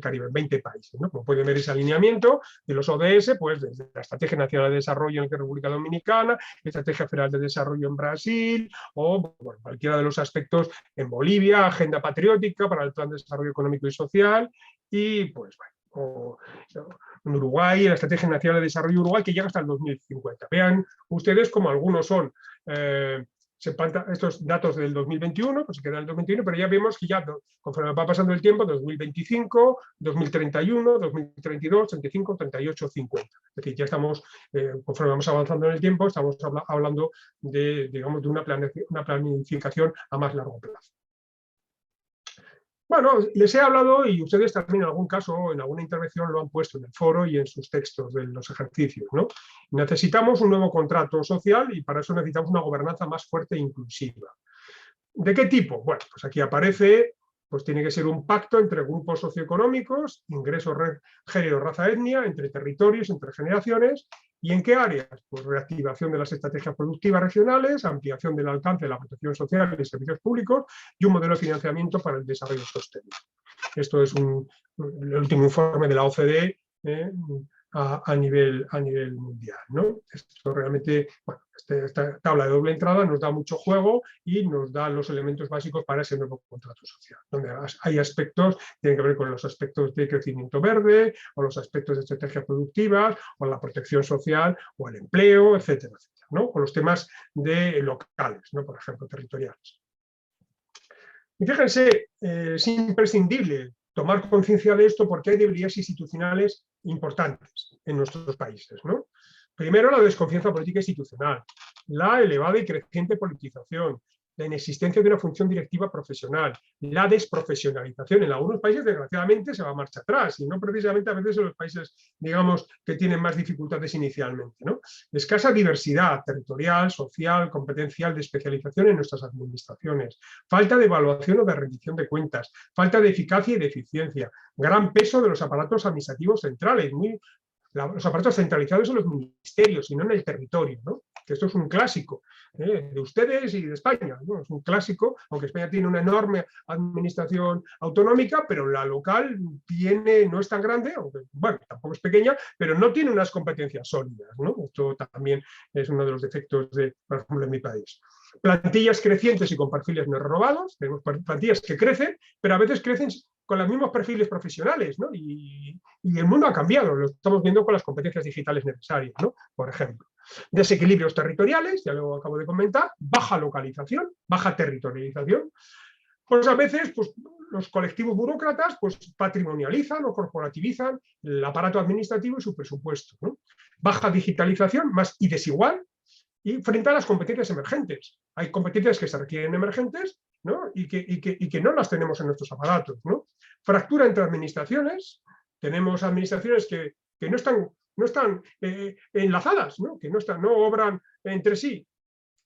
[SPEAKER 4] Caribe, 20 países, ¿no? Como pueden ver ese alineamiento de los ODS, pues desde la Estrategia Nacional de Desarrollo en la República Dominicana, Estrategia Federal de Desarrollo en Brasil, o bueno, cualquiera de los aspectos en Bolivia, Agenda Patriótica para el Plan de Desarrollo Económico y Social, y pues bueno, en Uruguay, la Estrategia Nacional de Desarrollo Uruguay, que llega hasta el 2050. Vean ustedes como algunos son estos datos del 2021, pues se quedan en el 2021, pero ya vemos que ya conforme va pasando el tiempo, 2025, 2031, 2032, 35, 38, 50. Es decir, ya estamos, conforme vamos avanzando en el tiempo, estamos hablando de, digamos, de una planificación a más largo plazo. Bueno, les he hablado y ustedes también en algún caso, en alguna intervención lo han puesto en el foro y en sus textos de los ejercicios, ¿no? Necesitamos un nuevo contrato social y para eso necesitamos una gobernanza más fuerte e inclusiva. ¿De qué tipo? Bueno, pues aquí aparece, pues tiene que ser un pacto entre grupos socioeconómicos, ingresos, género, raza, etnia, entre territorios, entre generaciones. ¿Y en qué áreas? Pues reactivación de las estrategias productivas regionales, ampliación del alcance de la protección social y servicios públicos y un modelo de financiamiento para el desarrollo sostenible. Esto es el último informe de la OCDE a nivel mundial, ¿no? Esto realmente, bueno, esta tabla de doble entrada nos da mucho juego y nos da los elementos básicos para ese nuevo contrato social, donde hay aspectos que tienen que ver con los aspectos de crecimiento verde, o los aspectos de estrategias productivas, o la protección social, o el empleo, etcétera, etcétera, ¿no? O los temas de locales, ¿no? Por ejemplo, territoriales. Y fíjense, es imprescindible tomar conciencia de esto porque hay debilidades institucionales importantes en nuestros países, ¿no? Primero, la desconfianza política institucional, la elevada y creciente politización, la inexistencia de una función directiva profesional, la desprofesionalización. En algunos países, desgraciadamente, se va a marcha atrás, y no precisamente a veces en los países, digamos, que tienen más dificultades inicialmente, ¿no? Escasa diversidad territorial, social, competencial, de especialización en nuestras administraciones, falta de evaluación o de rendición de cuentas, falta de eficacia y de eficiencia, gran peso de los aparatos administrativos centrales, los aparatos centralizados en los ministerios y no en el territorio, ¿no? Que esto es un clásico de ustedes y de España, ¿no? Es un clásico, aunque España tiene una enorme administración autonómica, pero la local no es tan grande, aunque, bueno, tampoco es pequeña, pero no tiene unas competencias sólidas, ¿no? Esto también es uno de los defectos, por ejemplo, en mi país. Plantillas crecientes y con perfiles no renovados, tenemos plantillas que crecen, pero a veces crecen con los mismos perfiles profesionales, ¿no? Y el mundo ha cambiado, lo estamos viendo con las competencias digitales necesarias, ¿no? Por ejemplo. Desequilibrios territoriales, ya lo acabo de comentar, baja localización, baja territorialización. Pues a veces pues, los colectivos burócratas pues, patrimonializan o corporativizan el aparato administrativo y su presupuesto, ¿no? Baja digitalización más y desigual, y frente a las competencias emergentes. Hay competencias que se requieren emergentes, ¿no? y que no las tenemos en nuestros aparatos, ¿no? Fractura entre administraciones. Tenemos administraciones que no están enlazadas, ¿no? Que no obran entre sí.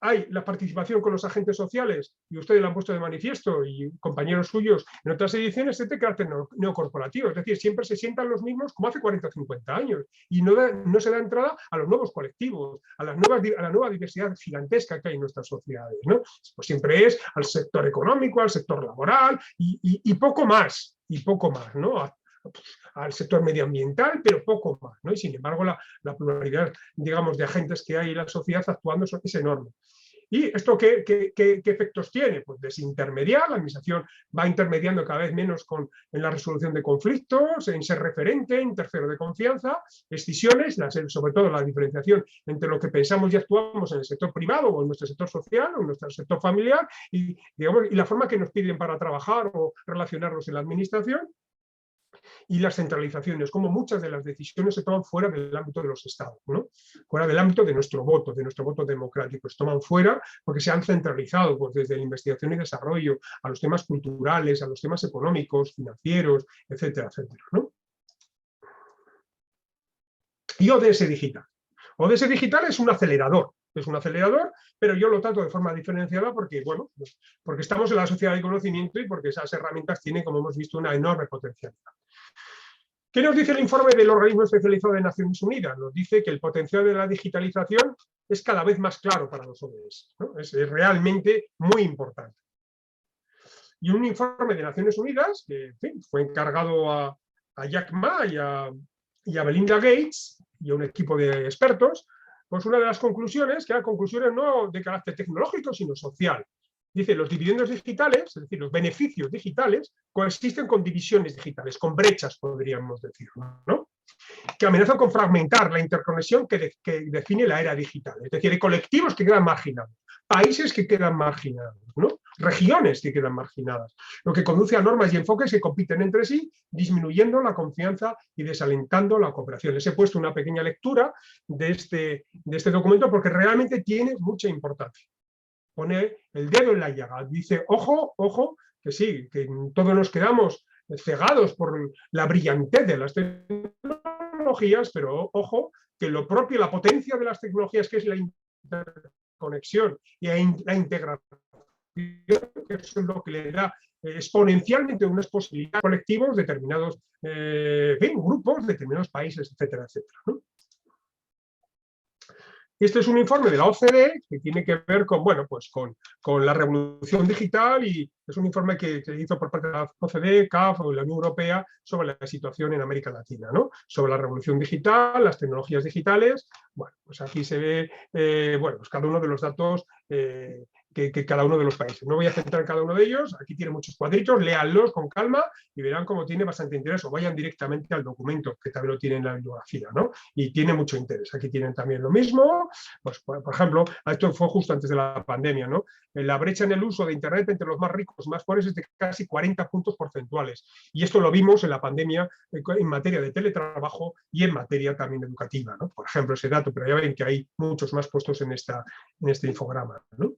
[SPEAKER 4] Hay la participación con los agentes sociales, y ustedes lo han puesto de manifiesto, y compañeros suyos en otras ediciones, de carácter neocorporativo. Es decir, siempre se sientan los mismos como hace 40 o 50 años, y no se da entrada a los nuevos colectivos, a la nueva diversidad gigantesca que hay en nuestras sociedades, ¿no? Pues siempre es al sector económico, al sector laboral, y poco más, ¿no? Al sector medioambiental, pero poco más, ¿no? Y sin embargo la pluralidad, digamos, de agentes que hay en la sociedad actuando es enorme. ¿Y esto qué efectos tiene? Pues desintermediar, la administración va intermediando cada vez menos en la resolución de conflictos, en ser referente, en tercero de confianza, escisiones, sobre todo la diferenciación entre lo que pensamos y actuamos en el sector privado o en nuestro sector social o en nuestro sector familiar y la forma que nos piden para trabajar o relacionarnos en la administración. Y las centralizaciones, como muchas de las decisiones se toman fuera del ámbito de los estados, ¿no? Fuera del ámbito de nuestro voto democrático, se toman fuera porque se han centralizado pues, desde la investigación y desarrollo a los temas culturales, a los temas económicos, financieros, etcétera, etcétera, ¿no? Y ODS Digital. ODS Digital es un acelerador, pero yo lo trato de forma diferenciada porque, bueno, porque estamos en la sociedad de conocimiento y porque esas herramientas tienen, como hemos visto, una enorme potencialidad. ¿Qué nos dice el informe del organismo especializado de Naciones Unidas? Nos dice que el potencial de la digitalización es cada vez más claro para los ODS, ¿no? Es realmente muy importante. Y un informe de Naciones Unidas, que en fin, fue encargado a Jack Ma y a Melinda Gates y a un equipo de expertos, pues una de las conclusiones, que eran conclusiones no de carácter tecnológico, sino social. Dice, los dividendos digitales, es decir, los beneficios digitales, coexisten con divisiones digitales, con brechas, podríamos decir, ¿no? Que amenazan con fragmentar la interconexión que define la era digital. Es decir, hay colectivos que quedan marginados, países que quedan marginados, ¿no? Regiones que quedan marginadas, lo que conduce a normas y enfoques que compiten entre sí, disminuyendo la confianza y desalentando la cooperación. Les he puesto una pequeña lectura de este documento porque realmente tiene mucha importancia. Pone el dedo en la llaga, dice, ojo, que sí, que todos nos quedamos cegados por la brillantez de las tecnologías, pero ojo, que lo propio, la potencia de las tecnologías, que es la interconexión y la integración, que eso es lo que le da exponencialmente unas posibilidades colectivos, determinados grupos, determinados países, etcétera, etcétera, ¿no? Este es un informe de la OCDE que tiene que ver con, bueno, pues con la revolución digital, y es un informe que se hizo por parte de la OCDE, CAF o la Unión Europea sobre la situación en América Latina, ¿no? Sobre la revolución digital, las tecnologías digitales. Bueno, pues aquí se ve, bueno, pues cada uno de los datos que cada uno de los países. No voy a centrar en cada uno de ellos, aquí tiene muchos cuadritos, léanlos con calma y verán cómo tiene bastante interés, o vayan directamente al documento, que también lo tiene en la bibliografía, ¿no? Y tiene mucho interés. Aquí tienen también lo mismo, pues por ejemplo, esto fue justo antes de la pandemia, ¿no? La brecha en el uso de Internet entre los más ricos y más pobres es de casi 40 puntos porcentuales. Y esto lo vimos en la pandemia en materia de teletrabajo y en materia también educativa, ¿no? Por ejemplo, ese dato, pero ya ven que hay muchos más puestos en este infograma, ¿no?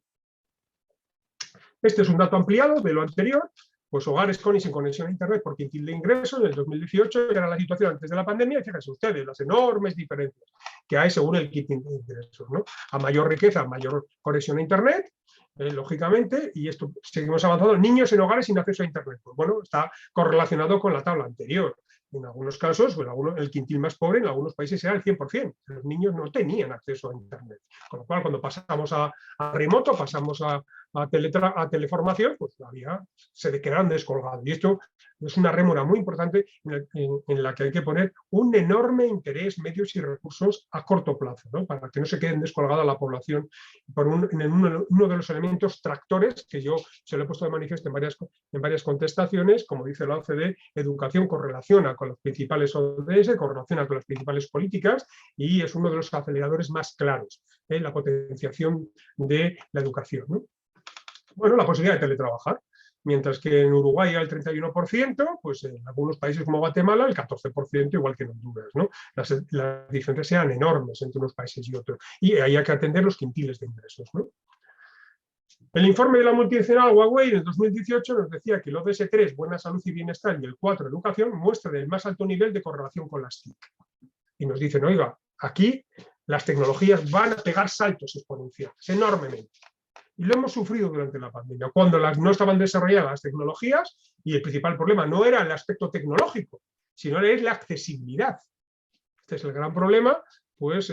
[SPEAKER 4] Este es un dato ampliado de lo anterior. Pues hogares con y sin conexión a Internet por quintil de ingresos en el 2018 era la situación antes de la pandemia, y fíjense ustedes las enormes diferencias que hay según el quintil de ingresos, ¿no? A mayor riqueza, mayor conexión a Internet, lógicamente, y esto seguimos avanzando. Niños en hogares sin acceso a Internet. Pues bueno, está correlacionado con la tabla anterior. En algunos casos, bueno, el quintil más pobre en algunos países era el 100%. Los niños no tenían acceso a Internet. Con lo cual, cuando pasamos a remoto, pasamos a teleformación, pues todavía se quedan descolgados. Y esto es una rémora muy importante en la que hay que poner un enorme interés, medios y recursos a corto plazo, ¿no? Para que no se queden descolgada la población por uno de los elementos tractores que yo se lo he puesto de manifiesto en varias contestaciones. Como dice la OCDE, educación correlaciona con los principales ODS, correlaciona con las principales políticas, y es uno de los aceleradores más claros en la potenciación de la educación, ¿no? Bueno, la posibilidad de teletrabajar. Mientras que en Uruguay el 31%, pues en algunos países como Guatemala el 14%, igual que en Honduras, ¿no? Las diferencias sean enormes entre unos países y otros. Y ahí hay que atender los quintiles de ingresos, ¿no? El informe de la multinacional Huawei en el 2018 nos decía que el ODS 3, buena salud y bienestar, y el 4, educación, muestran el más alto nivel de correlación con las TIC. Y nos dicen, oiga, aquí las tecnologías van a pegar saltos exponenciales, enormemente. Y lo hemos sufrido durante la pandemia, cuando no estaban desarrolladas las tecnologías, y el principal problema no era el aspecto tecnológico, sino es la accesibilidad. Este es el gran problema, pues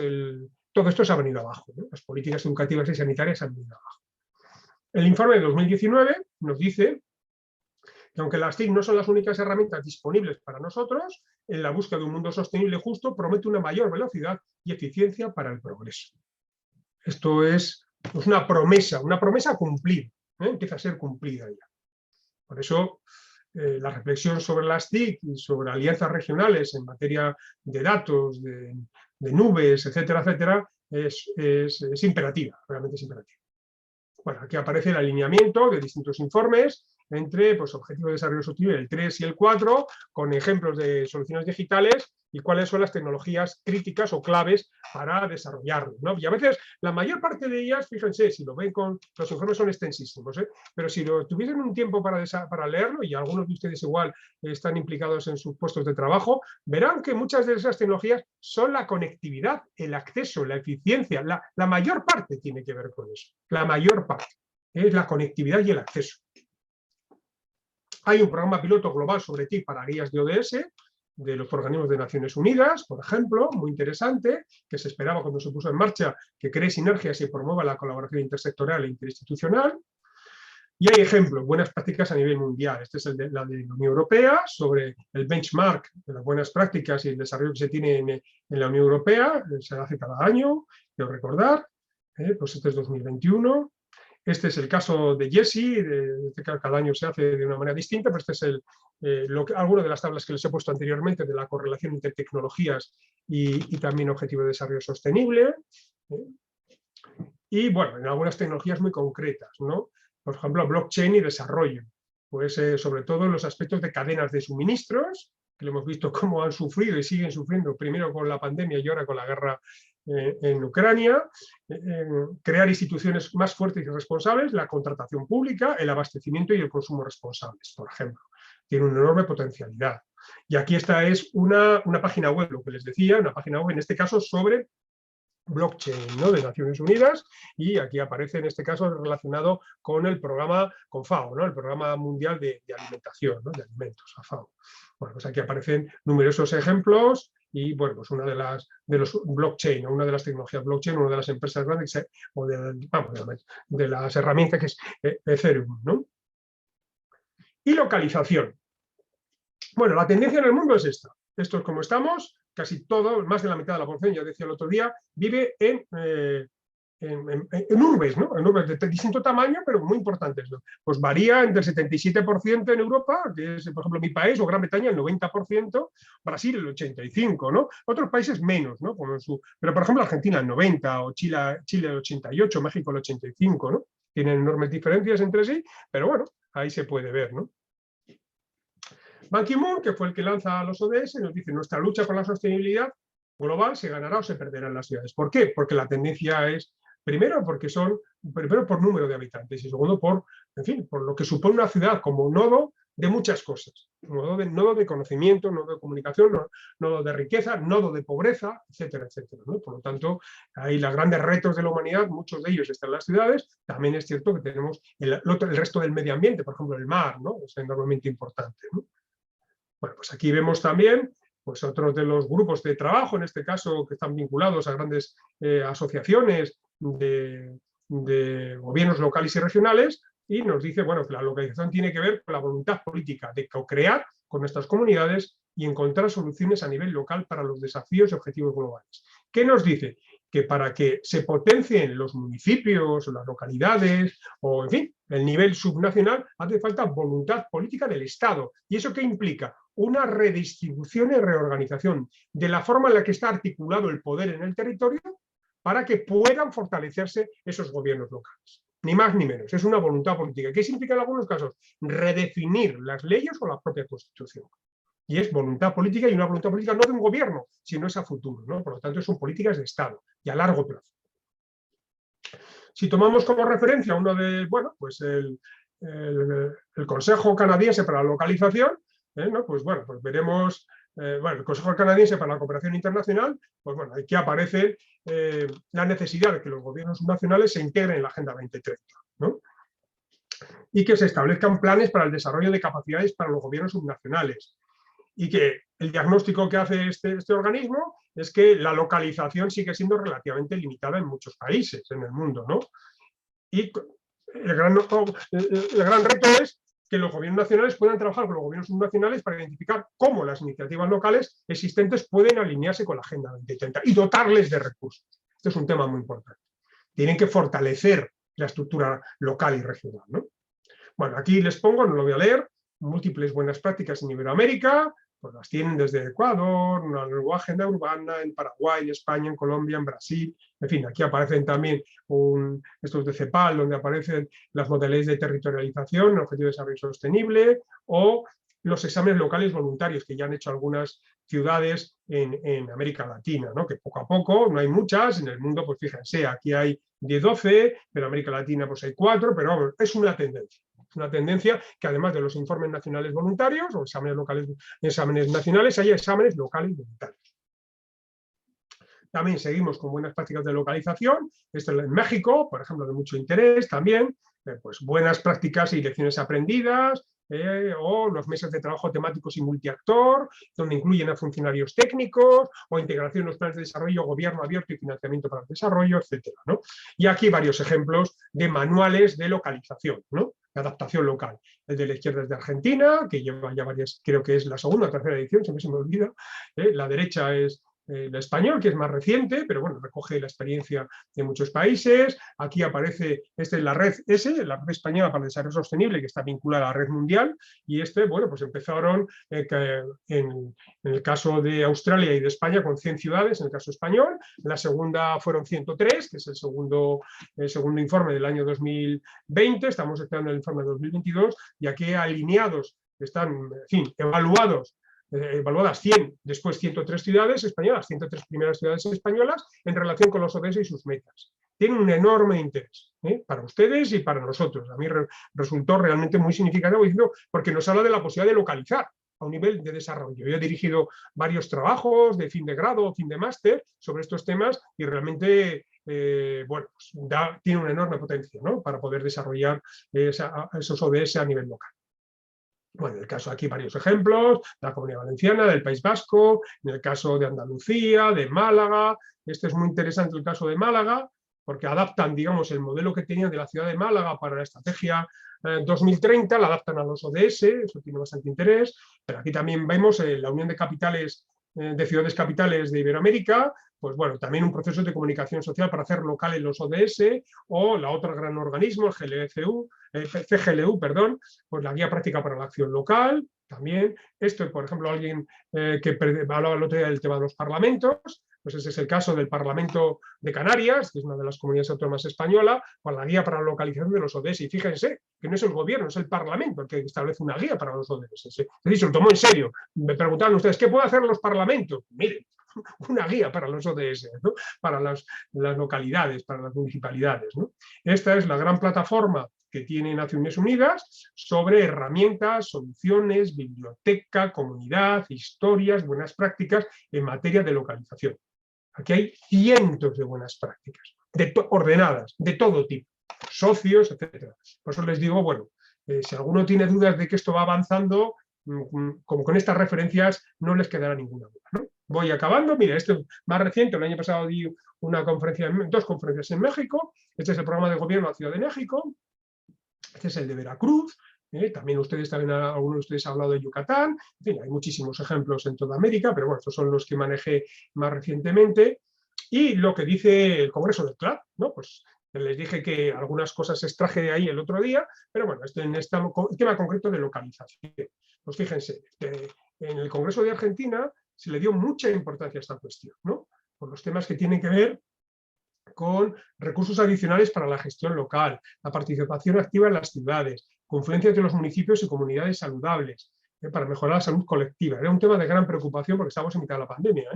[SPEAKER 4] todo esto se ha venido abajo, ¿no? Las políticas educativas y sanitarias se han venido abajo. El informe de 2019 nos dice que aunque las TIC no son las únicas herramientas disponibles para nosotros, en la búsqueda de un mundo sostenible y justo promete una mayor velocidad y eficiencia para el progreso. Esto es una promesa a cumplir, ¿eh? Empieza a ser cumplida ya. Por eso la reflexión sobre las TIC y sobre alianzas regionales en materia de datos, de nubes, etcétera, etcétera, es imperativa, realmente es imperativa. Bueno, aquí aparece el alineamiento de distintos informes entre, pues, Objetivo de Desarrollo Sostenible, el 3 y el 4, con ejemplos de soluciones digitales y cuáles son las tecnologías críticas o claves para desarrollarlo, ¿no? Y a veces la mayor parte de ellas, fíjense, si lo ven los informes son extensísimos, ¿eh? Pero si tuviesen un tiempo para leerlo, y algunos de ustedes igual están implicados en sus puestos de trabajo, verán que muchas de esas tecnologías son la conectividad, el acceso, la eficiencia, la mayor parte tiene que ver con eso, la mayor parte es la conectividad y el acceso. Hay un programa piloto global sobre TIC para guías de ODS, de los organismos de Naciones Unidas, por ejemplo, muy interesante, que se esperaba cuando se puso en marcha que cree sinergias y promueva la colaboración intersectorial e interinstitucional. Y hay ejemplos, buenas prácticas a nivel mundial. Este es la de la Unión Europea, sobre el benchmark de las buenas prácticas y el desarrollo que se tiene en la Unión Europea, se hace cada año, quiero recordar, pues este es 2021. Este es el caso de Jessie, cada año se hace de una manera distinta, pero este es alguna de las tablas que les he puesto anteriormente de la correlación entre tecnologías y también objetivo de desarrollo sostenible. Y bueno, en algunas tecnologías muy concretas, ¿no? Por ejemplo, blockchain y desarrollo. Pues sobre todo en los aspectos de cadenas de suministros, que lo hemos visto cómo han sufrido y siguen sufriendo, primero con la pandemia y ahora con la guerra en Ucrania, crear instituciones más fuertes y responsables, la contratación pública, el abastecimiento y el consumo responsables, por ejemplo. Tiene una enorme potencialidad. Y aquí esta es una página web, lo que les decía, una página web en este caso sobre blockchain, ¿no?, de Naciones Unidas, y aquí aparece en este caso relacionado con el programa, con FAO, ¿no?, el Programa Mundial de Alimentación, ¿no?, de alimentos, a FAO. Bueno, pues aquí aparecen numerosos ejemplos y, bueno, pues una de los blockchain, una de las tecnologías blockchain, una de las empresas grandes, o de las herramientas que es Ethereum, ¿no? Y localización. Bueno, la tendencia en el mundo es esta. Esto es como estamos, casi todo, más de la mitad de la población, ya decía el otro día, vive en urbes, ¿no? En urbes de distinto tamaño, pero muy importantes, ¿no? Pues varía entre el 77% en Europa, que es, por ejemplo, mi país, o Gran Bretaña, el 90%, Brasil el 85%, ¿no? Otros países menos, ¿no? Pero, por ejemplo, Argentina el 90%, o Chile el 88%, México el 85%, ¿no? Tienen enormes diferencias entre sí, pero bueno, ahí se puede ver, ¿no? Ban Ki-moon, que fue el que lanza los ODS, nos dice: nuestra lucha por la sostenibilidad global se ganará o se perderá en las ciudades. ¿Por qué? Porque la tendencia es, primero por número de habitantes, y segundo por lo que supone una ciudad como nodo de muchas cosas. Nodo de conocimiento, nodo de comunicación, nodo de riqueza, nodo de pobreza, etcétera, etcétera, ¿no? Por lo tanto, ahí los grandes retos de la humanidad, muchos de ellos están en las ciudades. También es cierto que tenemos el resto del medio ambiente, por ejemplo, el mar, ¿no? Es enormemente importante, ¿no? Bueno, pues aquí vemos también pues otros de los grupos de trabajo, en este caso, que están vinculados a grandes asociaciones de gobiernos locales y regionales, y nos dice, bueno, que la localización tiene que ver con la voluntad política de co-crear con nuestras comunidades y encontrar soluciones a nivel local para los desafíos y objetivos globales. ¿Qué nos dice? Que para que se potencien los municipios, las localidades, o en fin, el nivel subnacional, hace falta voluntad política del Estado. ¿Y eso qué implica? Una redistribución y reorganización de la forma en la que está articulado el poder en el territorio para que puedan fortalecerse esos gobiernos locales. Ni más ni menos, es una voluntad política. ¿Qué significa en algunos casos? Redefinir las leyes o la propia Constitución. Y es voluntad política, y una voluntad política no de un gobierno, sino es a futuro, ¿no? Por lo tanto, son políticas de Estado y a largo plazo. Si tomamos como referencia uno de, bueno, pues el Consejo Canadiense para la Localización, ¿no? Pues bueno, pues veremos, el Consejo Canadiense para la Cooperación Internacional, pues bueno, aquí aparece la necesidad de que los gobiernos nacionales se integren en la Agenda 2030, ¿no? Y que se establezcan planes para el desarrollo de capacidades para los gobiernos subnacionales. Y que el diagnóstico que hace este organismo es que la localización sigue siendo relativamente limitada en muchos países en el mundo, ¿no? Y el gran reto es que los gobiernos nacionales puedan trabajar con los gobiernos subnacionales para identificar cómo las iniciativas locales existentes pueden alinearse con la Agenda 2030 y dotarles de recursos. Este es un tema muy importante. Tienen que fortalecer la estructura local y regional, ¿no? Bueno, aquí les pongo, no lo voy a leer, múltiples buenas prácticas en Iberoamérica, pues las tienen desde Ecuador, una nueva agenda urbana en Paraguay, España, en Colombia, en Brasil. En fin, aquí aparecen también estos de CEPAL, donde aparecen las modalidades de territorialización, el Objetivo de Desarrollo Sostenible, o los exámenes locales voluntarios que ya han hecho algunas ciudades en América Latina, ¿no? Que poco a poco, no hay muchas, en el mundo, pues fíjense, aquí hay 10, 12, pero en América Latina pues hay 4, pero vamos, es una tendencia. Una tendencia que, además de los informes nacionales voluntarios o exámenes nacionales, haya exámenes locales voluntarios. También seguimos con buenas prácticas de localización. Esto en México, por ejemplo, de mucho interés también. Pues buenas prácticas y lecciones aprendidas, o los meses de trabajo temáticos y multiactor, donde incluyen a funcionarios técnicos, o integración en los planes de desarrollo, gobierno abierto y financiamiento para el desarrollo, etcétera, ¿no? Y aquí varios ejemplos de manuales de localización, ¿no? De adaptación local. El de la izquierda es de Argentina, que lleva ya varias, creo que es la segunda o tercera edición, siempre se me olvida. La derecha es el español, que es más reciente, pero bueno, recoge la experiencia de muchos países. Aquí aparece la red la red española para el desarrollo sostenible, que está vinculada a la red mundial, y bueno, pues empezaron en el caso de Australia y de España con 100 ciudades, en el caso español. La segunda fueron 103, que es el segundo informe del año 2020, estamos esperando el informe de 2022, y aquí alineados, están, en fin, evaluados evaluadas 100, después 103 ciudades españolas, 103 primeras ciudades españolas, en relación con los ODS y sus metas. Tiene un enorme interés para ustedes y para nosotros. A mí resultó realmente muy significativo porque nos habla de la posibilidad de localizar a un nivel de desarrollo. Yo he dirigido varios trabajos de fin de grado o fin de máster sobre estos temas y realmente bueno, pues tiene una enorme potencia, ¿no?, para poder desarrollar esos ODS a nivel local. Bueno, en el caso aquí varios ejemplos, de la Comunidad Valenciana, del País Vasco, en el caso de Andalucía, de Málaga. Este es muy interesante el caso de Málaga, porque adaptan, digamos, el modelo que tenían de la ciudad de Málaga para la estrategia 2030, la adaptan a los ODS, eso tiene bastante interés, pero aquí también vemos la unión de capitales, de ciudades capitales de Iberoamérica, pues bueno, también un proceso de comunicación social para hacer locales los ODS, o la otra gran organismo, el CGLU, perdón, pues la Guía Práctica para la Acción Local, también. Esto, por ejemplo, alguien que hablaba el otro día del tema de los parlamentos, pues ese es el caso del Parlamento de Canarias, que es una de las comunidades autónomas españolas, con la guía para la localización de los ODS. Y fíjense que no es el gobierno, es el Parlamento el que establece una guía para los ODS. Es decir, lo tomó en serio. Me preguntaban ustedes, ¿qué pueden hacer los parlamentos? Miren, una guía para los ODS, ¿no?, para las localidades, para las municipalidades, ¿no? Esta es la gran plataforma que tiene Naciones Unidas sobre herramientas, soluciones, biblioteca, comunidad, historias, buenas prácticas en materia de localización. Aquí hay cientos de buenas prácticas, ordenadas, de todo tipo, socios, etc. Por eso les digo, bueno, si alguno tiene dudas de que esto va avanzando, como con estas referencias no les quedará ninguna duda, ¿no? Voy acabando. Mira, este es más reciente, el año pasado di dos conferencias en México. Este es el programa de gobierno de la Ciudad de México. Este es el de Veracruz. También algunos de ustedes han hablado de Yucatán. En fin, hay muchísimos ejemplos en toda América, pero bueno, estos son los que manejé más recientemente. Y lo que dice el Congreso del CLAD, ¿no? Pues les dije que algunas cosas extraje de ahí el otro día, pero bueno, en el tema concreto de localización. Pues fíjense, en el Congreso de Argentina se le dio mucha importancia a esta cuestión, ¿no?, por los temas que tienen que ver con recursos adicionales para la gestión local, la participación activa en las ciudades, confluencia entre los municipios y comunidades saludables, para mejorar la salud colectiva. Era un tema de gran preocupación porque estamos en mitad de la pandemia.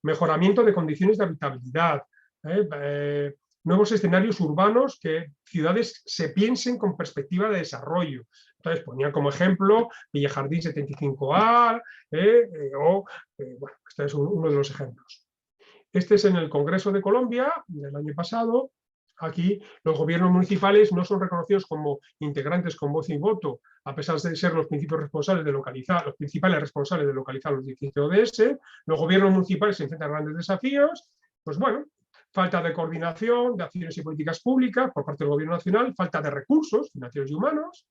[SPEAKER 4] Mejoramiento de condiciones de habitabilidad, nuevos escenarios urbanos, que ciudades se piensen con perspectiva de desarrollo. Entonces ponía como ejemplo Villjardín 75A, bueno, este es uno de los ejemplos. Este es en el Congreso de Colombia del año pasado. Aquí los gobiernos municipales no son reconocidos como integrantes con voz y voto, a pesar de ser los principales responsables de localizar los 17 ODS. Los gobiernos municipales se enfrentan a grandes desafíos. Pues bueno, falta de coordinación de acciones y políticas públicas por parte del gobierno nacional, falta de recursos financieros y humanos,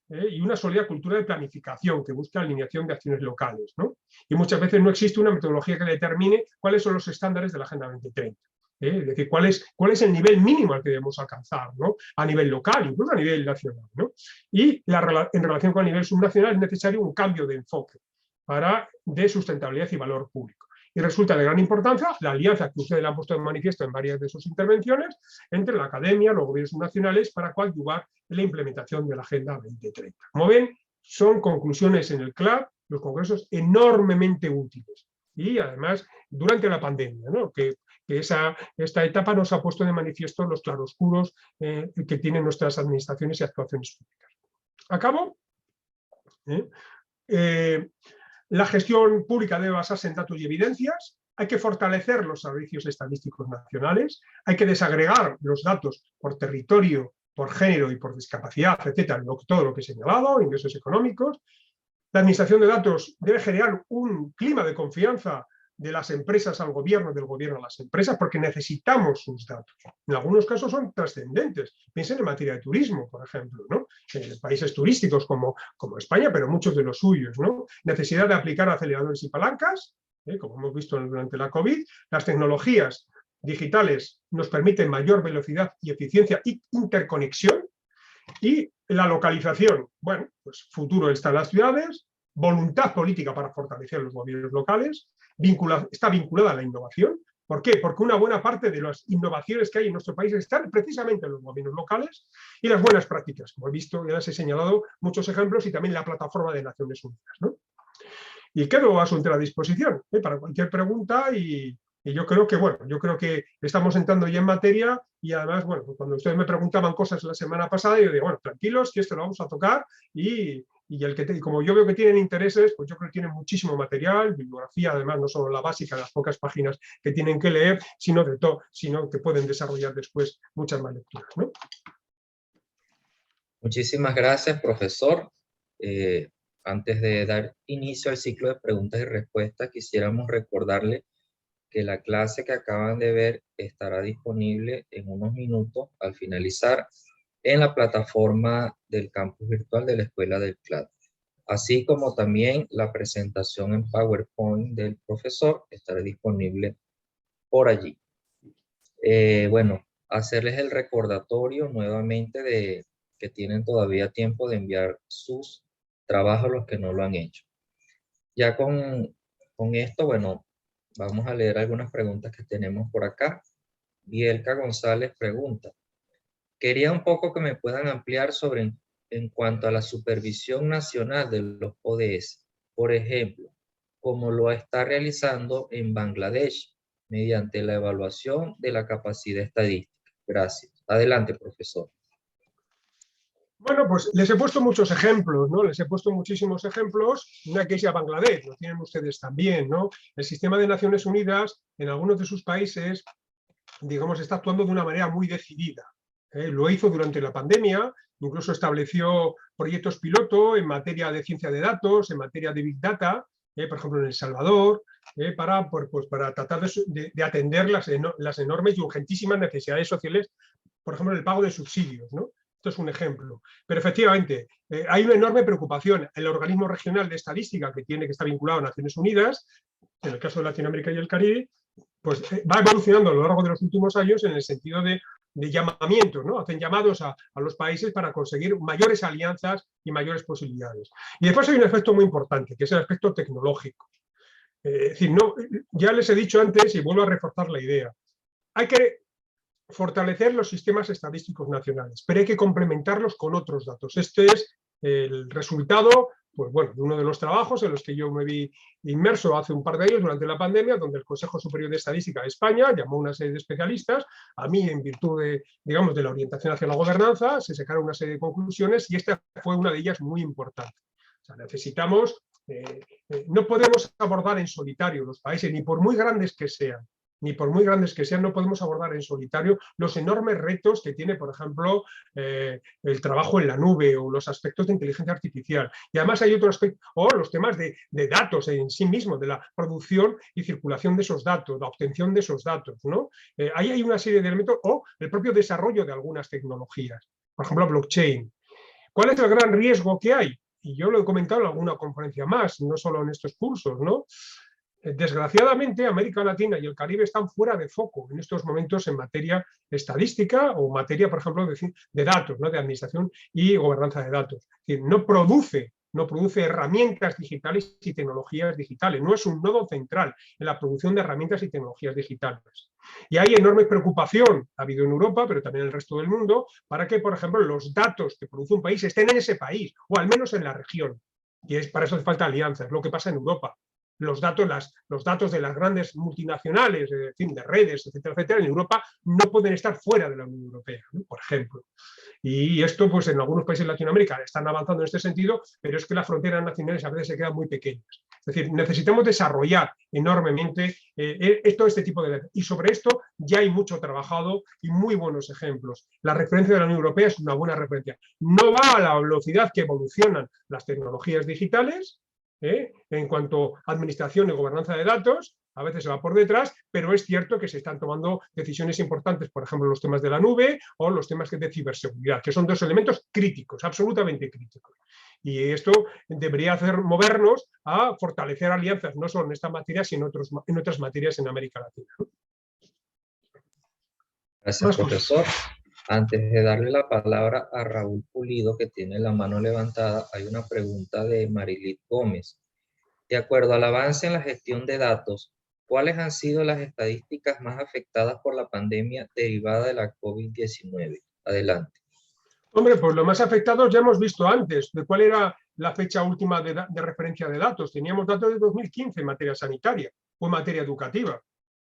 [SPEAKER 4] y una sólida cultura de planificación que busca alineación de acciones locales, ¿no? Y muchas veces no existe una metodología que determine cuáles son los estándares de la Agenda 2030. Es decir, cuál es el nivel mínimo al que debemos alcanzar, ¿no?, a nivel local, incluso a nivel nacional, ¿no? Y en relación con el nivel subnacional es necesario un cambio de enfoque de sustentabilidad y valor público. Y resulta de gran importancia la alianza que ustedes le han puesto en manifiesto en varias de sus intervenciones entre la academia, los gobiernos nacionales, para coadyuvar en la implementación de la Agenda 2030. Como ven, son conclusiones en el CLAD, los congresos enormemente útiles. Y además, durante la pandemia, ¿no?, que esta etapa nos ha puesto de manifiesto los claroscuros que tienen nuestras administraciones y actuaciones públicas. Acabo. La gestión pública debe basarse en datos y evidencias. Hay que fortalecer los servicios estadísticos nacionales. Hay que desagregar los datos por territorio, por género y por discapacidad, etcétera, todo lo que he señalado, ingresos económicos. La administración de datos debe generar un clima de confianza de las empresas al gobierno, del gobierno a las empresas, porque necesitamos sus datos. En algunos casos son trascendentes. Piensen en materia de turismo, por ejemplo, ¿no?, en países turísticos como España, pero muchos de los suyos, ¿no? Necesidad de aplicar aceleradores y palancas, como hemos visto durante la COVID. Las tecnologías digitales nos permiten mayor velocidad y eficiencia y interconexión. Y la localización, bueno, pues futuro está en las ciudades, voluntad política para fortalecer los gobiernos locales, está vinculada a la innovación. ¿Por qué? Porque una buena parte de las innovaciones que hay en nuestro país están precisamente en los gobiernos locales, y las buenas prácticas. Como he visto, ya les he señalado muchos ejemplos, y también la plataforma de Naciones Unidas, ¿no? Y quedo a su entera disposición para cualquier pregunta y yo creo que, bueno, yo creo que estamos entrando ya en materia y además, bueno, pues cuando ustedes me preguntaban cosas la semana pasada, yo digo, bueno, tranquilos, que esto lo vamos a tocar y como yo veo que tienen intereses, pues yo creo que tienen muchísimo material, bibliografía, además, no solo la básica, las pocas páginas que tienen que leer, sino de todo, sino que pueden desarrollar después muchas más lecturas, ¿no?
[SPEAKER 3] Muchísimas gracias, profesor. Antes de dar inicio al ciclo de preguntas y respuestas, quisiéramos recordarle que la clase que acaban de ver estará disponible en unos minutos al finalizar en la plataforma del campus virtual de la Escuela del CLAD. Así como también la presentación en PowerPoint del profesor estará disponible por allí. Bueno, hacerles el recordatorio nuevamente de que tienen todavía tiempo de enviar sus trabajos los que no lo han hecho. Ya con esto, bueno, vamos a leer algunas preguntas que tenemos por acá. Bielka González pregunta, quería un poco que me puedan ampliar sobre en cuanto a la supervisión nacional de los ODS, por ejemplo, como lo está realizando en Bangladesh, mediante la evaluación de la capacidad estadística. Gracias. Adelante, profesor.
[SPEAKER 4] Bueno, pues les he puesto muchos ejemplos, ¿no? Les he puesto muchísimos ejemplos. No hay que irse a Bangladesh, lo tienen ustedes también, ¿no? El sistema de Naciones Unidas, en algunos de sus países, digamos, está actuando de una manera muy decidida. Lo hizo durante la pandemia, incluso estableció proyectos piloto en materia de ciencia de datos, en materia de Big Data, por ejemplo, en El Salvador, para tratar de atender las enormes y urgentísimas necesidades sociales, por ejemplo, en el pago de subsidios, ¿no? Esto es un ejemplo. Pero efectivamente, hay una enorme preocupación. El organismo regional de estadística que estar vinculado a Naciones Unidas, en el caso de Latinoamérica y el Caribe, pues va evolucionando a lo largo de los últimos años en el sentido de llamamientos, ¿no? Hacen llamados a los países para conseguir mayores alianzas y mayores posibilidades. Y después hay un aspecto muy importante, que es el aspecto tecnológico. Es decir, no, ya les he dicho antes y vuelvo a reforzar la idea. Hay que fortalecer los sistemas estadísticos nacionales, pero hay que complementarlos con otros datos. Este es el resultado, pues bueno, de uno de los trabajos en los que yo me vi inmerso hace un par de años durante la pandemia, donde el Consejo Superior de Estadística de España llamó a una serie de especialistas. A mí, en virtud de, digamos, de la orientación hacia la gobernanza, se sacaron una serie de conclusiones y esta fue una de ellas muy importante. O sea, necesitamos, no podemos abordar en solitario los países, ni por muy grandes que sean, no podemos abordar en solitario los enormes retos que tiene, por ejemplo, el trabajo en la nube o los aspectos de inteligencia artificial. Y además hay otro aspecto, o los temas de datos en sí mismos, de la producción y circulación de esos datos, la obtención de esos datos, ¿no? Ahí hay una serie de elementos, o el propio desarrollo de algunas tecnologías, por ejemplo, blockchain. ¿Cuál es el gran riesgo que hay? Y yo lo he comentado en alguna conferencia más, no solo en estos cursos, ¿no? Desgraciadamente, América Latina y el Caribe están fuera de foco en estos momentos en materia estadística o materia, por ejemplo, de datos, ¿no? De administración y gobernanza de datos. Es decir, no produce herramientas digitales y tecnologías digitales. No es un nodo central en la producción de herramientas y tecnologías digitales. Y hay enorme preocupación, ha habido en Europa, pero también en el resto del mundo, para que, por ejemplo, los datos que produce un país estén en ese país, o al menos en la región. Y para eso hace falta alianzas, es lo que pasa en Europa. Los datos de las grandes multinacionales, de redes, etcétera, etcétera, en Europa no pueden estar fuera de la Unión Europea, ¿no? Por ejemplo. Y esto, pues en algunos países de Latinoamérica están avanzando en este sentido, pero es que las fronteras nacionales a veces se quedan muy pequeñas. Es decir, necesitamos desarrollar enormemente todo este tipo de... Y sobre esto ya hay mucho trabajado y muy buenos ejemplos. La referencia de la Unión Europea es una buena referencia. No va a la velocidad que evolucionan las tecnologías digitales, en cuanto a administración y gobernanza de datos, a veces se va por detrás, pero es cierto que se están tomando decisiones importantes, por ejemplo, los temas de la nube o los temas de ciberseguridad, que son dos elementos críticos, absolutamente críticos. Y esto debería movernos a fortalecer alianzas, no solo en esta materia, sino en otras materias en América Latina.
[SPEAKER 3] Gracias, profesor. Antes de darle la palabra a Raúl Pulido, que tiene la mano levantada, hay una pregunta de Marilit Gómez. De acuerdo al avance en la gestión de datos, ¿cuáles han sido las estadísticas más afectadas por la pandemia derivada de la COVID-19? Adelante.
[SPEAKER 4] Hombre, pues lo más afectados ya hemos visto antes, de cuál era la fecha última de referencia de datos. Teníamos datos de 2015 en materia sanitaria o en materia educativa.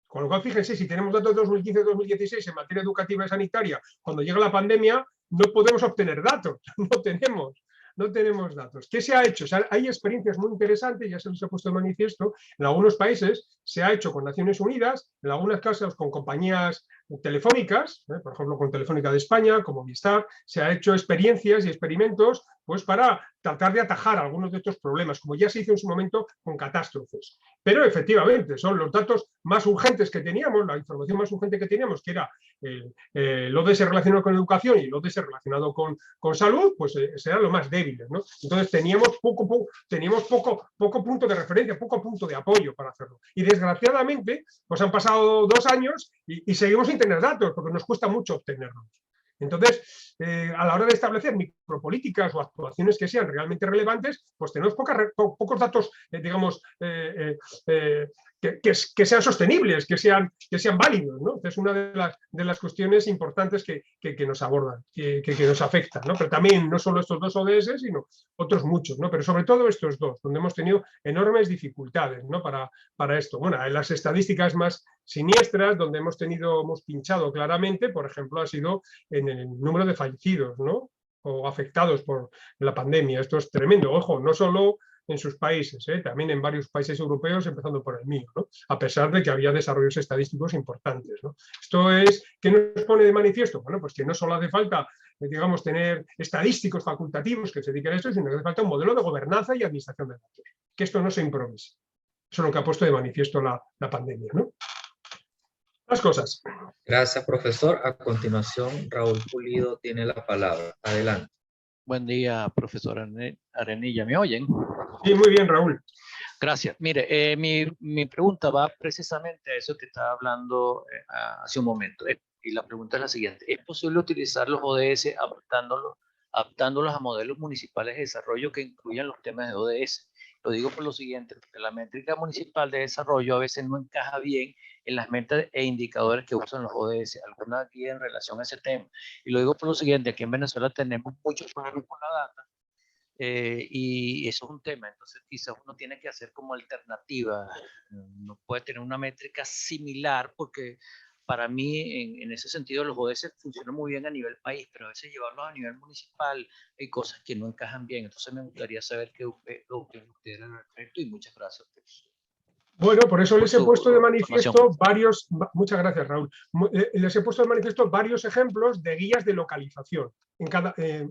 [SPEAKER 4] Con lo cual, fíjense, si tenemos datos de 2015-2016 en materia educativa y sanitaria, cuando llega la pandemia, no podemos obtener datos, no tenemos datos. ¿Qué se ha hecho? O sea, hay experiencias muy interesantes, ya se les ha puesto de manifiesto, en algunos países se ha hecho con Naciones Unidas, en algunos casos con compañías telefónicas, por ejemplo con Telefónica de España, como Movistar, se ha hecho experiencias y experimentos pues, para tratar de atajar algunos de estos problemas, como ya se hizo en su momento con catástrofes. Pero efectivamente son los datos más urgentes que teníamos, la información más urgente que teníamos, que era el ODS relacionado con educación y el ODS relacionado con salud, pues serán los más débiles, ¿no? Entonces teníamos poco punto de referencia, poco punto de apoyo para hacerlo. Y desgraciadamente, pues han pasado 2 años y seguimos sin tener datos, porque nos cuesta mucho obtenerlos. Entonces, a la hora de establecer micropolíticas o actuaciones que sean realmente relevantes, pues tenemos pocos datos, digamos, que sean sostenibles, que sean válidos, ¿no? Es una de las cuestiones importantes que nos abordan, que nos afectan, ¿no? Pero también no solo estos 2 ODS, sino otros muchos, ¿no? Pero sobre todo estos 2, donde hemos tenido enormes dificultades, ¿no? para esto. Bueno, en las estadísticas más siniestras, donde hemos pinchado claramente, por ejemplo, ha sido en el número de fallecidos, ¿no? O afectados por la pandemia. Esto es tremendo. Ojo, no solo en sus países, también en varios países europeos, empezando por el mío, ¿no? A pesar de que había desarrollos estadísticos importantes, ¿no? Esto es, ¿qué nos pone de manifiesto? Bueno, pues que no solo hace falta, digamos, tener estadísticos facultativos que se dediquen a esto, sino que hace falta un modelo de gobernanza y administración de datos. Que esto no se improvisa. Eso es lo que ha puesto de manifiesto la pandemia, ¿no? Las cosas.
[SPEAKER 3] Gracias, profesor. A continuación, Raúl Pulido tiene la palabra. Adelante.
[SPEAKER 5] Buen día, profesor Arenilla. ¿Me oyen?
[SPEAKER 4] Sí, muy bien, Raúl.
[SPEAKER 5] Gracias. Mire, mi pregunta va precisamente a eso que estaba hablando hace un momento. Y la pregunta es la siguiente. ¿Es posible utilizar los ODS adaptándolos a modelos municipales de desarrollo que incluyan los temas de ODS? Lo digo por lo siguiente, porque la métrica municipal de desarrollo a veces no encaja bien en las metas e indicadores que usan los ODS, algunas aquí en relación a ese tema. Y lo digo por lo siguiente, aquí en Venezuela tenemos muchos problemas con la data, y eso es un tema. Entonces quizás uno tiene que hacer como alternativa, no puede tener una métrica similar, porque para mí en ese sentido los ODS funcionan muy bien a nivel país, pero a veces llevarlos a nivel municipal hay cosas que no encajan bien. Entonces me gustaría saber qué opinan ustedes al respecto, y muchas gracias.
[SPEAKER 4] Bueno, por eso les he puesto de manifiesto varios, muchas gracias, Raúl, les he puesto de manifiesto varios ejemplos de guías de localización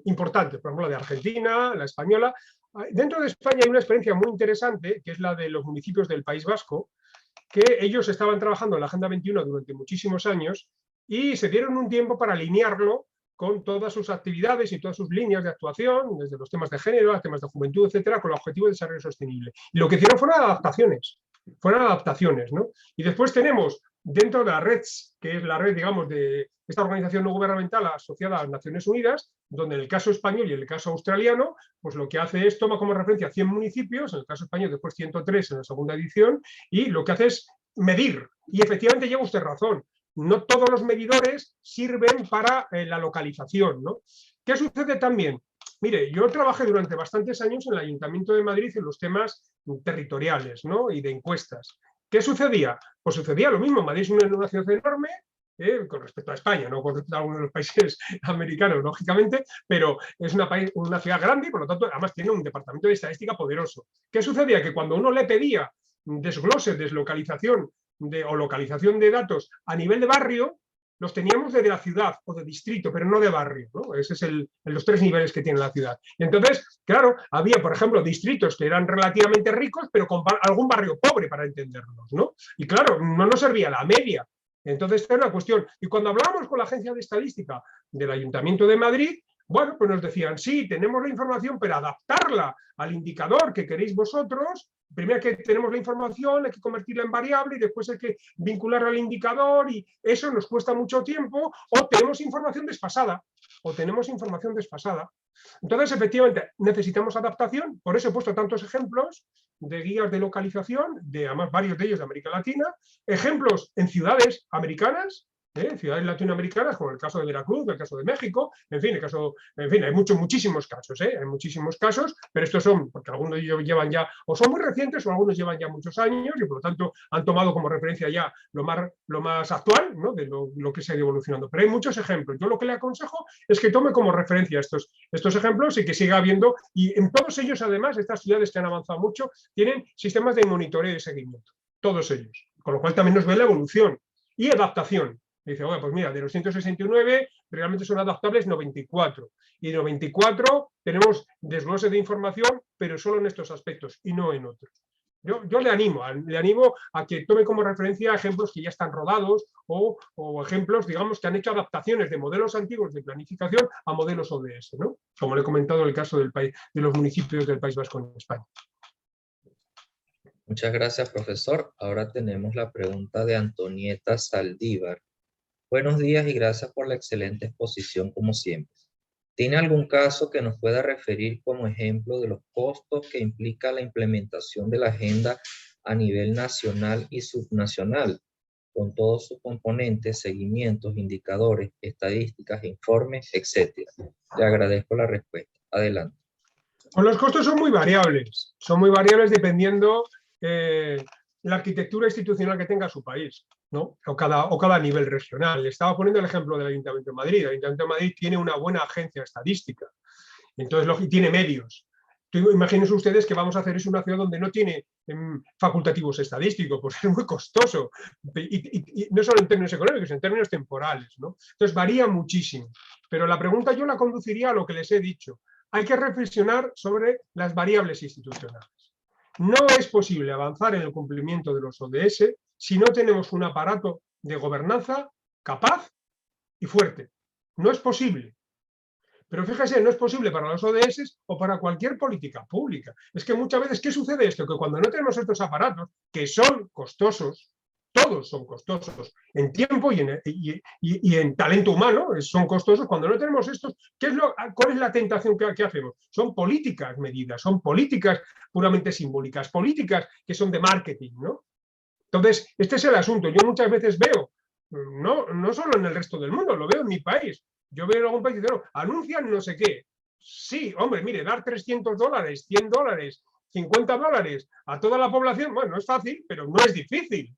[SPEAKER 4] importantes, por ejemplo, la de Argentina, la española. Dentro de España hay una experiencia muy interesante, que es la de los municipios del País Vasco, que ellos estaban trabajando en la Agenda 21 durante muchísimos años y se dieron un tiempo para alinearlo con todas sus actividades y todas sus líneas de actuación, desde los temas de género, a temas de juventud, etcétera, con el objetivo de desarrollo sostenible. Y lo que hicieron fueron adaptaciones, ¿no? Y después tenemos dentro de la red, que es la red, digamos, de esta organización no gubernamental asociada a las Naciones Unidas, donde en el caso español y en el caso australiano, pues lo que hace es toma como referencia 100 municipios, en el caso español después 103 en la segunda edición, y lo que hace es medir. Y efectivamente lleva usted razón, no todos los medidores sirven para la localización, ¿no? ¿Qué sucede también? Mire, yo trabajé durante bastantes años en el Ayuntamiento de Madrid en los temas territoriales, ¿no? Y de encuestas. ¿Qué sucedía? Pues sucedía lo mismo. Madrid es una ciudad enorme, con respecto a España, no con respecto a algunos de los países americanos, lógicamente, pero es una ciudad grande y por lo tanto además tiene un departamento de estadística poderoso. ¿Qué sucedía? Que cuando uno le pedía desglose, deslocalización o localización de datos a nivel de barrio, los teníamos de la ciudad o de distrito, pero no de barrio, ¿no? Ese es los 3 niveles que tiene la ciudad. Y entonces, claro, había, por ejemplo, distritos que eran relativamente ricos, pero con algún barrio pobre, para entendernos, ¿no? Y claro, no nos servía la media. Entonces, esta es una cuestión. Y cuando hablábamos con la Agencia de Estadística del Ayuntamiento de Madrid, bueno, pues nos decían, sí, tenemos la información, pero adaptarla al indicador que queréis vosotros. Primero que tenemos la información, hay que convertirla en variable y después hay que vincularla al indicador y eso nos cuesta mucho tiempo, o tenemos información desfasada. Entonces, efectivamente, necesitamos adaptación, por eso he puesto tantos ejemplos de guías de localización, además varios de ellos de América Latina, ejemplos en ciudades americanas, ciudades latinoamericanas, como el caso de Veracruz, el caso de México, en fin, hay muchísimos casos, hay muchísimos casos, pero estos son, porque algunos de ellos llevan ya, o son muy recientes, o algunos llevan ya muchos años, y por lo tanto han tomado como referencia ya lo más actual, ¿no? De lo que se ha ido evolucionando. Pero hay muchos ejemplos. Yo lo que le aconsejo es que tome como referencia estos ejemplos y que siga viendo, y en todos ellos, además, estas ciudades que han avanzado mucho, tienen sistemas de monitoreo y de seguimiento, todos ellos, con lo cual también nos ve la evolución y adaptación. Dice, bueno, pues mira, de los 169 realmente son adaptables 94. Y de 94 tenemos desglose de información, pero solo en estos aspectos y no en otros. Yo le animo a que tome como referencia ejemplos que ya están rodados o ejemplos, digamos, que han hecho adaptaciones de modelos antiguos de planificación a modelos ODS, ¿no? Como le he comentado en el caso del país, de los municipios del País Vasco en España.
[SPEAKER 3] Muchas gracias, profesor. Ahora tenemos la pregunta de Antonieta Saldívar. Buenos días y gracias por la excelente exposición, como siempre. ¿Tiene algún caso que nos pueda referir como ejemplo de los costos que implica la implementación de la agenda a nivel nacional y subnacional, con todos sus componentes, seguimientos, indicadores, estadísticas, informes, etcétera? Le agradezco la respuesta. Adelante.
[SPEAKER 4] Pues los costos son muy variables dependiendo la arquitectura institucional que tenga su país, ¿no? o cada nivel regional. Le estaba poniendo el ejemplo del Ayuntamiento de Madrid. El Ayuntamiento de Madrid tiene una buena agencia estadística, entonces tiene medios. Imagínense ustedes que vamos a hacer eso en una ciudad donde no tiene facultativos estadísticos, pues es muy costoso, y no solo en términos económicos, en términos temporales, ¿no? Entonces varía muchísimo, pero la pregunta yo la conduciría a lo que les he dicho. Hay que reflexionar sobre las variables institucionales. No es posible avanzar en el cumplimiento de los ODS si no tenemos un aparato de gobernanza capaz y fuerte. No es posible. Pero fíjese, no es posible para los ODS o para cualquier política pública. Es que muchas veces, ¿qué sucede esto? Que cuando no tenemos estos aparatos, que son costosos, todos son costosos, en tiempo y en talento humano, son costosos. Cuando no tenemos estos, ¿cuál es la tentación que hacemos? Son políticas medidas, son políticas puramente simbólicas, políticas que son de marketing, ¿no? Entonces, este es el asunto. Yo muchas veces veo, no solo en el resto del mundo, lo veo en mi país. Yo veo en algún país y digo, no, anuncian no sé qué. Sí, hombre, mire, dar $300, $100, $50 a toda la población, bueno, no es fácil, pero no es difícil.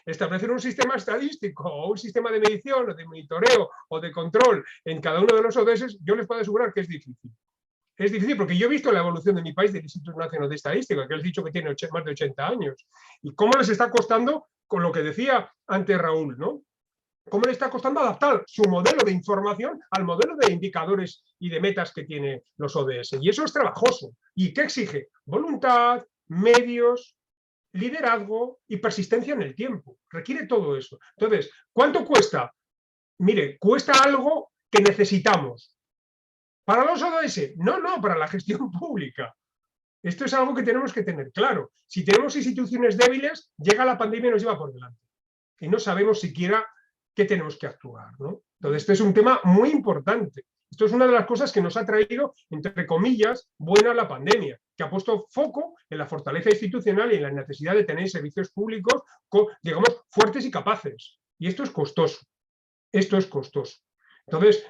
[SPEAKER 4] Establecer un sistema estadístico o un sistema de medición o de monitoreo o de control en cada uno de los ODS, yo les puedo asegurar que es difícil. Es difícil porque yo he visto la evolución de mi país, del Instituto Nacional de Estadística, que les he dicho que tiene más de 80 años, y cómo les está costando, con lo que decía antes Raúl, ¿no? Cómo le está costando adaptar su modelo de información al modelo de indicadores y de metas que tiene los ODS. Y eso es trabajoso. ¿Y qué exige? Voluntad, medios, liderazgo y persistencia en el tiempo. Requiere todo eso. Entonces, ¿cuánto cuesta? Mire, cuesta algo que necesitamos. ¿Para los ODS? No, para la gestión pública. Esto es algo que tenemos que tener claro. Si tenemos instituciones débiles, llega la pandemia y nos lleva por delante. Y no sabemos siquiera qué tenemos que actuar, ¿no? Entonces, este es un tema muy importante. Esto es una de las cosas que nos ha traído, entre comillas, buena la pandemia, que ha puesto foco en la fortaleza institucional y en la necesidad de tener servicios públicos, digamos, fuertes y capaces. Y esto es costoso. Esto es costoso. Entonces,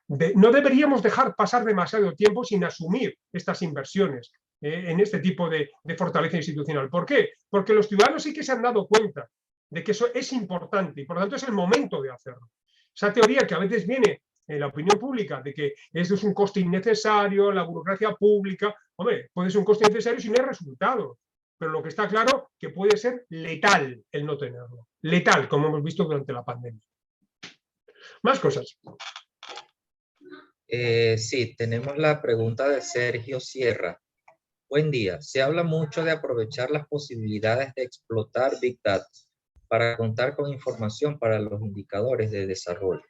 [SPEAKER 4] no deberíamos dejar pasar demasiado tiempo sin asumir estas inversiones en este tipo de fortaleza institucional. ¿Por qué? Porque los ciudadanos sí que se han dado cuenta de que eso es importante y por lo tanto es el momento de hacerlo. Esa teoría que a veces viene en la opinión pública de que esto es un coste innecesario, la burocracia pública, hombre, puede ser un coste innecesario si no hay resultados, pero lo que está claro que puede ser letal el no tenerlo, letal, como hemos visto durante la pandemia. Más cosas.
[SPEAKER 3] Sí, tenemos la pregunta de Sergio Sierra. Buen día. Se habla mucho de aprovechar las posibilidades de explotar Big Data para contar con información para los indicadores de desarrollo,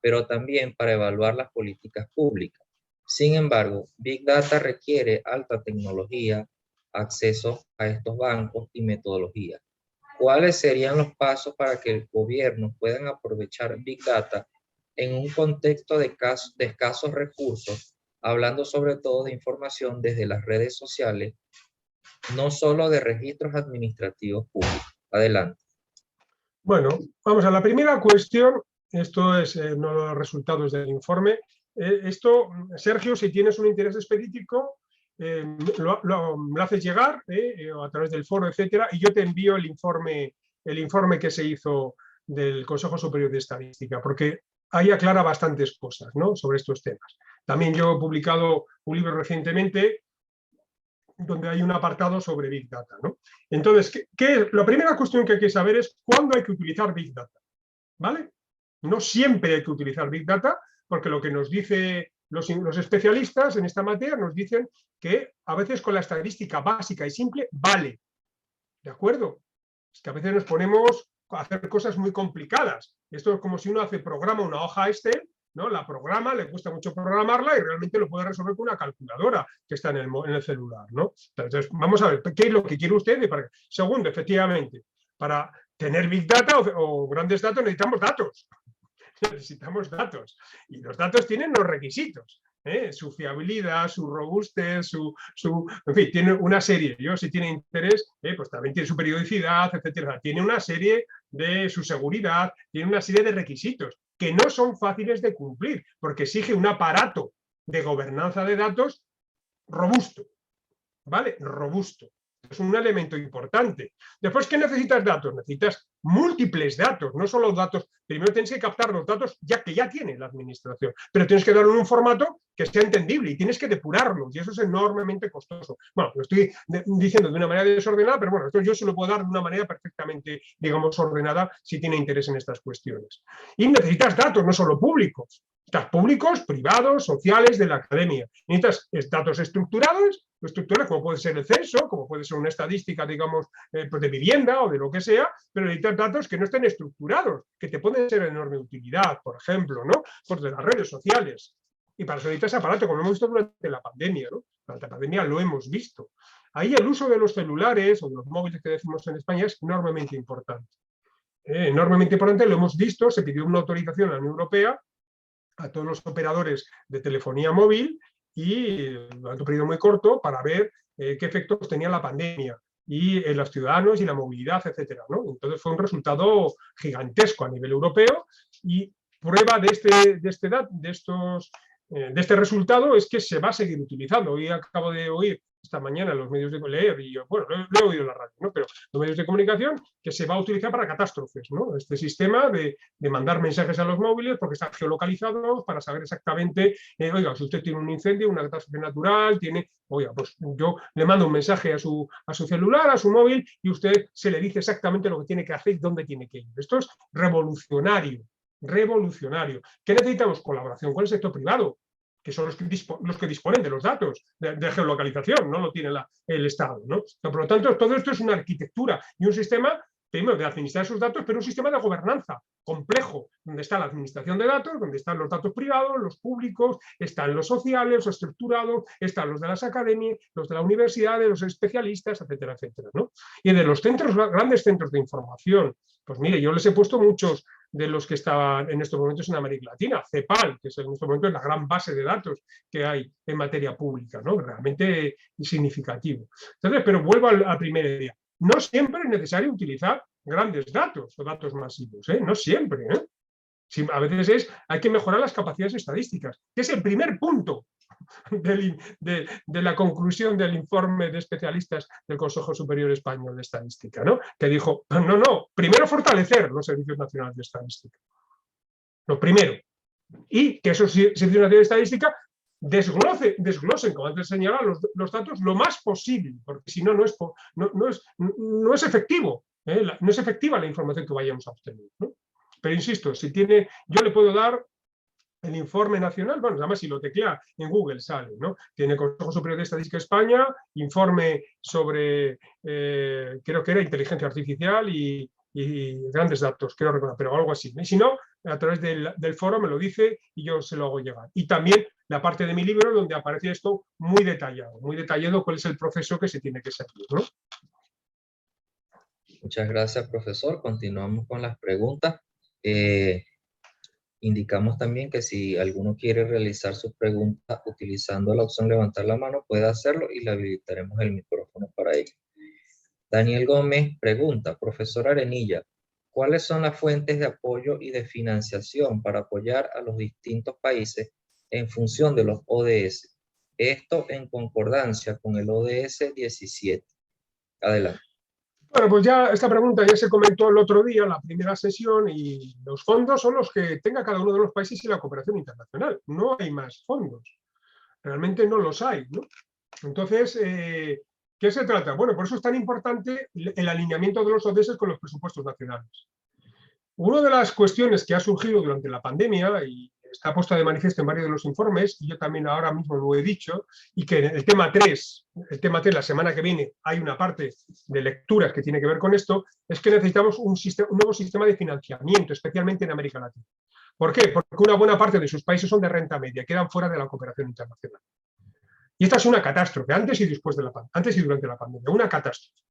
[SPEAKER 3] pero también para evaluar las políticas públicas. Sin embargo, Big Data requiere alta tecnología, acceso a estos bancos y metodologías. ¿Cuáles serían los pasos para que el gobierno puedan aprovechar Big Data en un contexto de escasos recursos, hablando sobre todo de información desde las redes sociales, no solo de registros administrativos públicos? Adelante.
[SPEAKER 4] Bueno, vamos a la primera cuestión. Esto es uno de los resultados del informe. Sergio, si tienes un interés específico, lo haces llegar a través del foro, etcétera, y yo te envío el informe que se hizo del Consejo Superior de Estadística, porque ahí aclara bastantes cosas, ¿no?, sobre estos temas. También yo he publicado un libro recientemente donde hay un apartado sobre Big Data, ¿no? Entonces, la primera cuestión que hay que saber es cuándo hay que utilizar Big Data, ¿vale? No siempre hay que utilizar Big Data, porque lo que nos dicen los especialistas en esta materia nos dicen que a veces con la estadística básica y simple vale, ¿de acuerdo? Es que a veces nos ponemos a hacer cosas muy complicadas. Esto es como si uno programa una hoja Excel, ¿no? La programa, le cuesta mucho programarla y realmente lo puede resolver con una calculadora que está en el celular, ¿no? Entonces, vamos a ver, ¿qué es lo que quiere usted? Segundo, efectivamente, para tener Big Data o grandes datos necesitamos datos. Necesitamos datos. Y los datos tienen los requisitos. Su fiabilidad, su robustez, en fin, tiene una serie. Yo, si tiene interés, pues también tiene su periodicidad, etcétera. Tiene una serie de su seguridad, tiene una serie de requisitos que no son fáciles de cumplir, porque exige un aparato de gobernanza de datos robusto, ¿vale? Robusto. Es un elemento importante. Después, ¿qué necesitas datos? Necesitas múltiples datos, no solo datos. Primero tienes que captar los datos que ya tiene la administración, pero tienes que darlo en un formato que sea entendible y tienes que depurarlos, y eso es enormemente costoso. Bueno, lo estoy diciendo de una manera desordenada, pero bueno, esto yo se lo puedo dar de una manera perfectamente, digamos, ordenada si tiene interés en estas cuestiones. Y necesitas datos, no solo públicos. Necesitas públicos, privados, sociales, de la academia. Necesitas datos estructurados, como puede ser el censo, como puede ser una estadística, digamos, pues de vivienda o de lo que sea, pero necesitas datos que no estén estructurados, que te pueden ser de enorme utilidad, por ejemplo, ¿no? Pues de las redes sociales. Y para eso necesitas aparato, como hemos visto durante la pandemia, ¿no? Durante la pandemia lo hemos visto. Ahí el uso de los celulares o de los móviles que decimos en España es enormemente importante. Enormemente importante, lo hemos visto, se pidió una autorización a la Unión Europea a todos los operadores de telefonía móvil y durante un periodo muy corto para ver qué efectos tenía la pandemia y en los ciudadanos y la movilidad, etcétera, ¿no? Entonces fue un resultado gigantesco a nivel europeo y prueba de este resultado es que se va a seguir utilizando. Hoy acabo de oír esta mañana en los medios de leer, y yo, bueno, lo he oído en la radio, ¿no? Pero los medios de comunicación, que se va a utilizar para catástrofes, ¿no? Este sistema de mandar mensajes a los móviles porque están geolocalizados para saber exactamente, oiga, si usted tiene un incendio, una catástrofe natural, oiga, pues yo le mando un mensaje a su celular, a su móvil, y usted se le dice exactamente lo que tiene que hacer y dónde tiene que ir. Esto es revolucionario. Revolucionario. ¿Qué necesitamos? Colaboración con el sector privado, que son los que disponen de los datos de geolocalización, no lo tiene el Estado, ¿no? Por lo tanto, todo esto es una arquitectura y un sistema, primero, de administrar esos datos, pero un sistema de gobernanza complejo, donde está la administración de datos, donde están los datos privados, los públicos, están los sociales, los estructurados, están los de las academias, los de la universidad, de los especialistas, etcétera, etcétera, ¿no? Y de los grandes centros de información, pues mire, yo les he puesto muchos de los que estaban en estos momentos en América Latina. CEPAL, que es en estos momentos la gran base de datos que hay en materia pública, ¿no? Realmente significativo. Entonces, pero vuelvo a la primera idea. No siempre es necesario utilizar grandes datos o datos masivos, ¿eh? No siempre, ¿eh? Sí, a veces hay que mejorar las capacidades estadísticas, que es el primer punto de la conclusión del informe de especialistas del Consejo Superior Español de Estadística, ¿no? Que dijo, no, primero fortalecer los servicios nacionales de estadística. Lo primero. Y que esos servicios nacionales de estadística desglosen, como antes señalaba, los datos lo más posible, porque si no, no es efectivo, no es efectiva la información que vayamos a obtener, ¿no? Pero insisto, yo le puedo dar el informe nacional, bueno, además si lo teclea en Google sale, ¿no? Tiene Consejo Superior de Estadística España, informe sobre, creo que era inteligencia artificial y grandes datos, creo recordar, pero algo así. Y si no, a través del foro me lo dice y yo se lo hago llegar. Y también la parte de mi libro donde aparece esto muy detallado cuál es el proceso que se tiene que seguir, ¿no?
[SPEAKER 3] Muchas gracias, profesor. Continuamos con las preguntas. Indicamos también que si alguno quiere realizar su pregunta utilizando la opción levantar la mano, puede hacerlo y le habilitaremos el micrófono para ello. Daniel Gómez pregunta, profesor Arenilla, ¿Cuáles son las fuentes de apoyo y de financiación para apoyar a los distintos países en función de los ODS? Esto en concordancia con el ODS 17. Adelante.
[SPEAKER 4] Bueno, pues ya esta pregunta ya se comentó el otro día, en la primera sesión, y los fondos son los que tenga cada uno de los países y la cooperación internacional. No hay más fondos. Realmente no los hay, ¿no? Entonces, ¿qué se trata? Bueno, por eso es tan importante el alineamiento de los ODS con los presupuestos nacionales. Una de las cuestiones que ha surgido durante la pandemia, y está puesta de manifiesto en varios de los informes, y yo también ahora mismo lo he dicho, y que en el tema 3, la semana que viene, hay una parte de lecturas que tiene que ver con esto, es que necesitamos un nuevo sistema de financiamiento, especialmente en América Latina. ¿Por qué? Porque una buena parte de sus países son de renta media, quedan fuera de la cooperación internacional. Y esta es una catástrofe, antes y durante la pandemia, una catástrofe.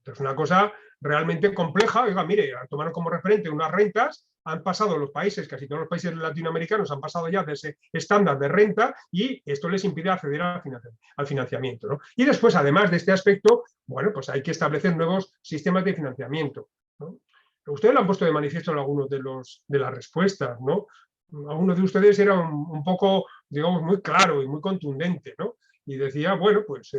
[SPEAKER 4] Es una cosa realmente compleja. Oiga, mire, tomaron como referente unas rentas, han pasado los países, casi todos los países latinoamericanos han pasado ya de ese estándar de renta y esto les impide acceder al financiamiento, ¿no? Y después, además de este aspecto, bueno, pues hay que establecer nuevos sistemas de financiamiento, ¿no? Ustedes lo han puesto de manifiesto en algunos de las respuestas, ¿no? Algunos de ustedes era un poco, digamos, muy claro y muy contundente, ¿no? Y decía, bueno, pues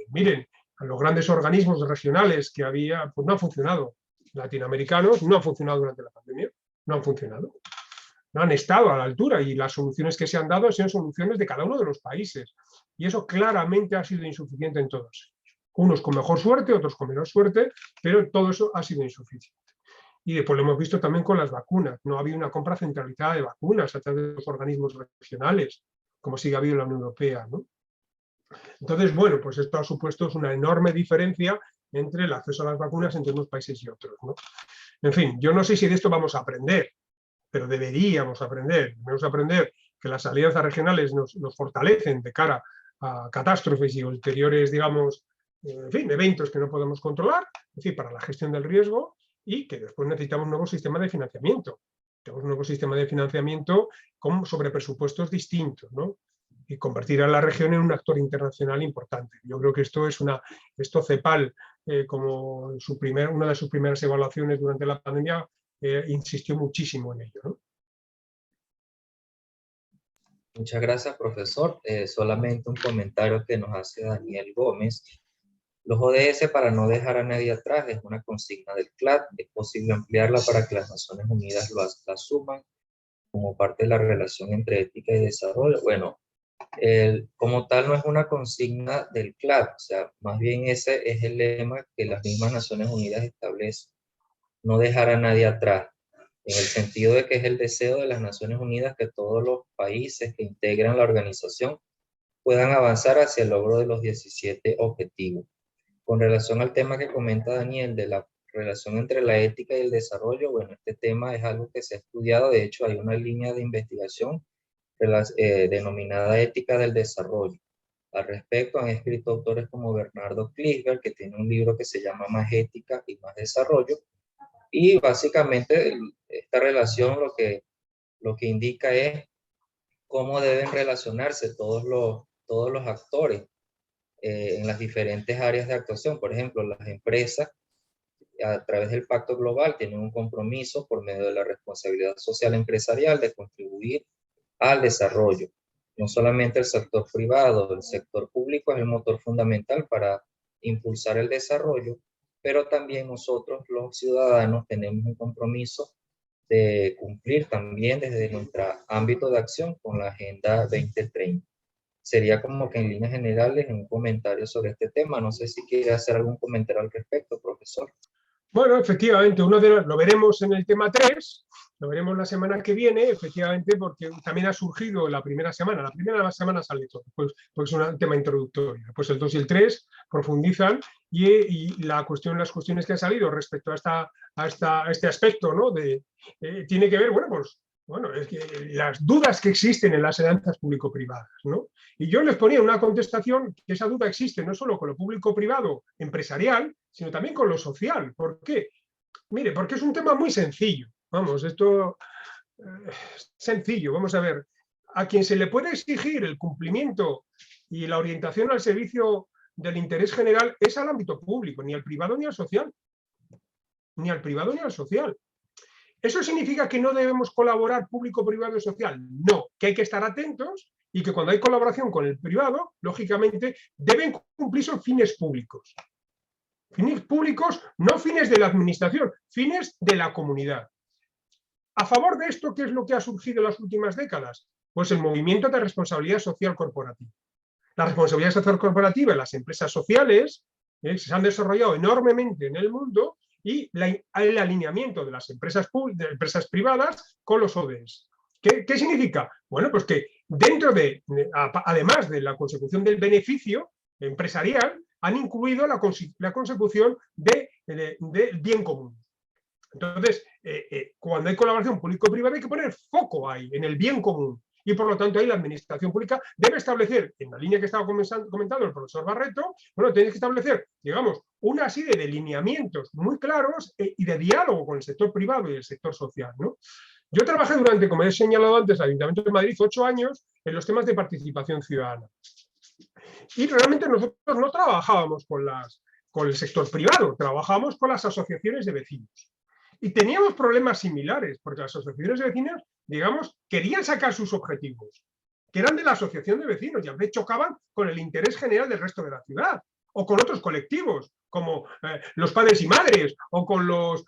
[SPEAKER 4] miren, a los grandes organismos regionales que había, pues no han funcionado. Latinoamericanos no han funcionado durante la pandemia, no han funcionado. No han estado a la altura y las soluciones que se han dado han sido soluciones de cada uno de los países. Y eso claramente ha sido insuficiente en todos. Unos con mejor suerte, otros con menor suerte, pero todo eso ha sido insuficiente. Y después lo hemos visto también con las vacunas. No ha habido una compra centralizada de vacunas a través de los organismos regionales, como sí ha habido en la Unión Europea, ¿no? Entonces, bueno, pues esto ha supuesto una enorme diferencia entre el acceso a las vacunas entre unos países y otros, ¿no? En fin, yo no sé si de esto vamos a aprender, pero deberíamos aprender. Debemos aprender que las alianzas regionales nos fortalecen de cara a catástrofes y ulteriores, digamos, en fin, eventos que no podemos controlar, es decir, para la gestión del riesgo, y que después necesitamos un nuevo sistema de financiamiento. Tenemos un nuevo sistema de financiamiento sobre presupuestos distintos, ¿no? Y convertir a la región en un actor internacional importante. Yo creo que esto CEPAL, como una de sus primeras evaluaciones durante la pandemia, insistió muchísimo en ello, ¿no?
[SPEAKER 3] Muchas gracias, profesor. Solamente un comentario que nos hace Daniel Gómez. Los ODS para no dejar a nadie atrás es una consigna del CLAD. Es posible ampliarla para que las Naciones Unidas la asuman como parte de la relación entre ética y desarrollo. Bueno, como tal no es una consigna del CLAD, o sea, más bien ese es el lema que las mismas Naciones Unidas establecen, no dejar a nadie atrás, en el sentido de que es el deseo de las Naciones Unidas que todos los países que integran la organización puedan avanzar hacia el logro de los 17 objetivos. Con relación al tema que comenta Daniel de la relación entre la ética y el desarrollo, bueno, este tema es algo que se ha estudiado, de hecho hay una línea de investigación denominada ética del desarrollo. Al respecto han escrito autores como Bernardo Kliesberg, que tiene un libro que se llama Más ética y más desarrollo, y básicamente esta relación lo que indica es cómo deben relacionarse todos los actores en las diferentes áreas de actuación. Por ejemplo, las empresas a través del Pacto Global tienen un compromiso por medio de la responsabilidad social empresarial de contribuir al desarrollo. No solamente el sector privado, el sector público es el motor fundamental para impulsar el desarrollo, pero también nosotros los ciudadanos tenemos un compromiso de cumplir también desde nuestro ámbito de acción con la Agenda 2030. Sería como que en líneas generales un comentario sobre este tema. No sé si quiere hacer algún comentario al respecto, profesor.
[SPEAKER 4] Bueno, efectivamente, lo veremos en el tema 3, lo veremos la semana que viene, efectivamente, porque también ha surgido la primera semana sale todo, pues es un tema introductorio. Pues el 2 y el 3 profundizan y las cuestiones que han salido respecto a este aspecto, ¿no? Tiene que ver, es que las dudas que existen en las alianzas público-privadas, ¿no? Y yo les ponía una contestación que esa duda existe no solo con lo público-privado empresarial, sino también con lo social. ¿Por qué? Mire, porque es un tema muy sencillo. Vamos, esto es sencillo. Vamos a ver, a quien se le puede exigir el cumplimiento y la orientación al servicio del interés general es al ámbito público, ni al privado ni al social. Ni al privado ni al social. ¿Eso significa que no debemos colaborar público, privado y social? No, que hay que estar atentos y que cuando hay colaboración con el privado, lógicamente, deben cumplirse fines públicos. Fines públicos, no fines de la administración, fines de la comunidad. A favor de esto, ¿qué es lo que ha surgido en las últimas décadas? Pues el movimiento de responsabilidad social corporativa. La responsabilidad social corporativa en las empresas sociales se han desarrollado enormemente en el mundo y el alineamiento de las empresas privadas con los ODS. ¿Qué significa? Bueno, pues que dentro además de la consecución del beneficio empresarial, han incluido la consecución del bien común. Entonces, cuando hay colaboración público-privada hay que poner foco ahí, en el bien común. Y por lo tanto ahí la administración pública debe establecer, en la línea que estaba comentando el profesor Barreto, bueno, tiene que establecer, digamos, una serie de lineamientos muy claros y de diálogo con el sector privado y el sector social, ¿no? Yo trabajé durante, como he señalado antes, el Ayuntamiento de Madrid 8 años en los temas de participación ciudadana. Y realmente nosotros no trabajábamos con el sector privado, trabajábamos con las asociaciones de vecinos. Y teníamos problemas similares, porque las asociaciones de vecinos, digamos, querían sacar sus objetivos, que eran de la asociación de vecinos, y a veces chocaban con el interés general del resto de la ciudad, o con otros colectivos, como los padres y madres, o con los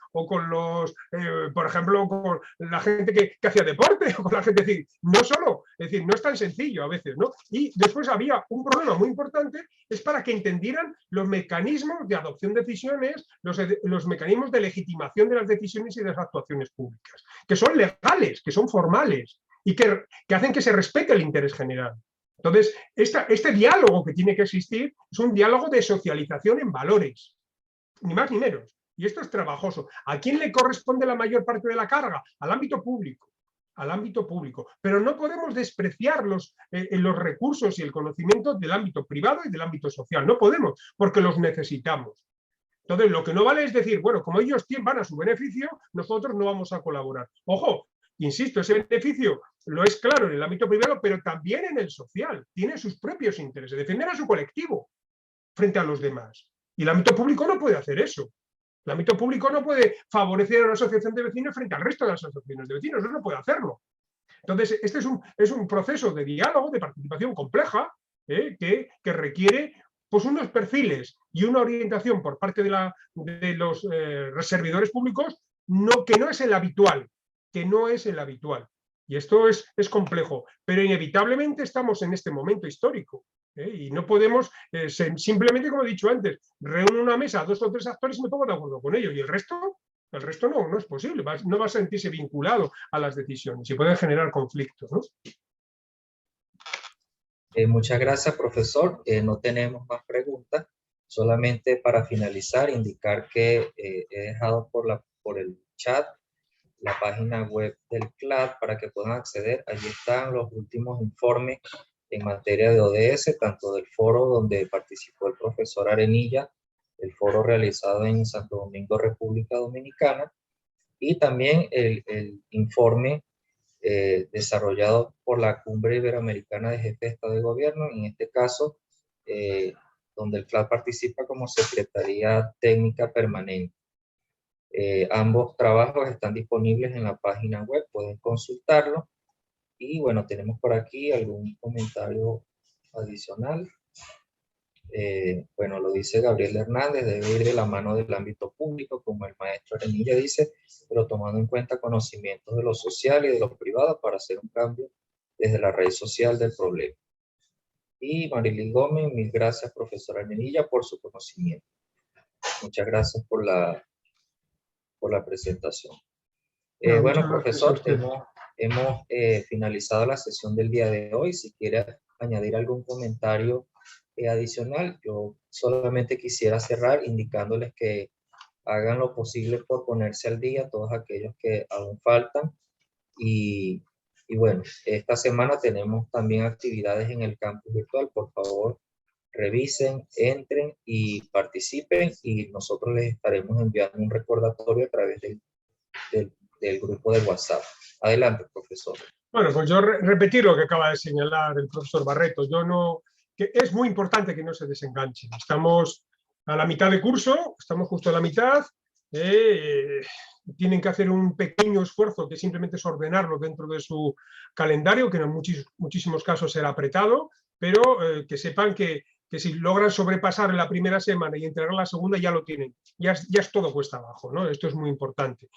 [SPEAKER 4] por ejemplo, con la gente que hacía deporte, o con la gente, es decir, no solo, es decir, no es tan sencillo a veces, ¿no? Y después había un problema muy importante, es para que entendieran los mecanismos de adopción de decisiones, los mecanismos de legitimación de las decisiones y de las actuaciones públicas, que son legales, que son formales, y que hacen que se respete el interés general. Entonces, este diálogo que tiene que existir es un diálogo de socialización en valores, ni más ni menos. Y esto es trabajoso. ¿A quién le corresponde la mayor parte de la carga? Al ámbito público. Al ámbito público. Pero no podemos despreciar los recursos y el conocimiento del ámbito privado y del ámbito social. No podemos, porque los necesitamos. Entonces, lo que no vale es decir, bueno, como ellos van a su beneficio, nosotros no vamos a colaborar. Ojo, insisto, ese beneficio lo es claro en el ámbito privado, pero también en el social. Tiene sus propios intereses, defender a su colectivo frente a los demás. Y el ámbito público no puede hacer eso. El ámbito público no puede favorecer a una asociación de vecinos frente al resto de las asociaciones de vecinos, no puede hacerlo. Entonces, este es un proceso de diálogo, de participación compleja, que requiere pues unos perfiles y una orientación por parte de los servidores públicos que no es el habitual. Y esto es complejo, pero inevitablemente estamos en este momento histórico. Y no podemos simplemente, como he dicho antes, reúno una mesa a 2 o 3 actores y me pongo de acuerdo con ellos. Y el resto no es posible, no va a sentirse vinculado a las decisiones y puede generar conflictos, ¿no?
[SPEAKER 3] Muchas gracias, profesor. No tenemos más preguntas. Solamente para finalizar, indicar que he dejado por el chat la página web del CLAD para que puedan acceder. Allí están los últimos informes en materia de ODS, tanto del foro donde participó el profesor Arenilla, el foro realizado en Santo Domingo, República Dominicana, y también el informe desarrollado por la Cumbre Iberoamericana de Jefes de Estado de Gobierno, en este caso, donde el CLAD participa como Secretaría Técnica Permanente. Ambos trabajos están disponibles en la página web, pueden consultarlo. Y bueno, tenemos por aquí algún comentario adicional. Bueno, lo dice Gabriel Hernández, debe ir de la mano del ámbito público, como el maestro Arenilla dice, pero tomando en cuenta conocimientos de lo social y de lo privado para hacer un cambio desde la raíz social del problema. Y Marilyn Gómez, mil gracias, profesora Arenilla, por su conocimiento. Muchas gracias por la presentación. Bueno, profesor, hemos finalizado la sesión del día de hoy. Si quiere añadir algún comentario adicional, yo solamente quisiera cerrar indicándoles que hagan lo posible por ponerse al día todos aquellos que aún faltan. Y bueno, esta semana tenemos también actividades en el campus virtual. Por favor, revisen, entren y participen, y nosotros les estaremos enviando un recordatorio a través del grupo de WhatsApp. Adelante, profesor.
[SPEAKER 4] Bueno, pues yo repetir lo que acaba de señalar el profesor Barreto. Que es muy importante que no se desenganchen. Estamos a la mitad de curso, estamos justo a la mitad. tienen que hacer un pequeño esfuerzo que simplemente es ordenarlo dentro de su calendario, que en muchísimos casos será apretado, pero que sepan que si logran sobrepasar en la primera semana y entregar la segunda, ya lo tienen. Ya es todo cuesta abajo, ¿no? Esto es muy importante.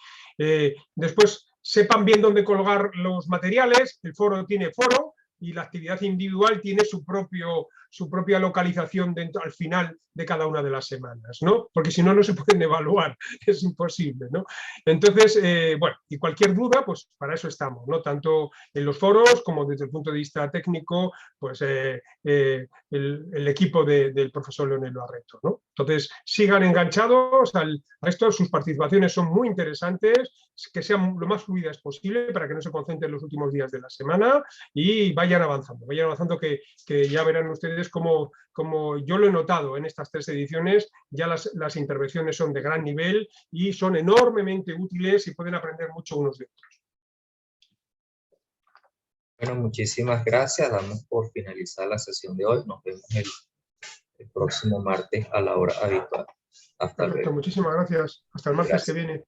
[SPEAKER 4] Después, sepan bien dónde colgar los materiales. El foro tiene foro y la actividad individual tiene su propia localización al final de cada una de las semanas, ¿no? Porque si no, no se pueden evaluar, es imposible, ¿no? Entonces, bueno, y cualquier duda, pues para eso estamos, ¿no? Tanto en los foros como desde el punto de vista técnico, pues el equipo del profesor Leonel Barreto, ¿no? Entonces, sigan enganchados a esto, sus participaciones son muy interesantes, que sean lo más fluidas posible para que no se concentren los últimos días de la semana y vayan avanzando que ya verán ustedes como yo lo he notado en estas 3 ediciones, ya las intervenciones son de gran nivel y son enormemente útiles y pueden aprender mucho unos de otros.
[SPEAKER 3] Bueno, muchísimas gracias. Damos por finalizar la sesión de hoy. Nos vemos el próximo martes a la hora habitual. Hasta
[SPEAKER 4] Perfecto,
[SPEAKER 3] luego.
[SPEAKER 4] muchísimas gracias. Hasta el martes que viene.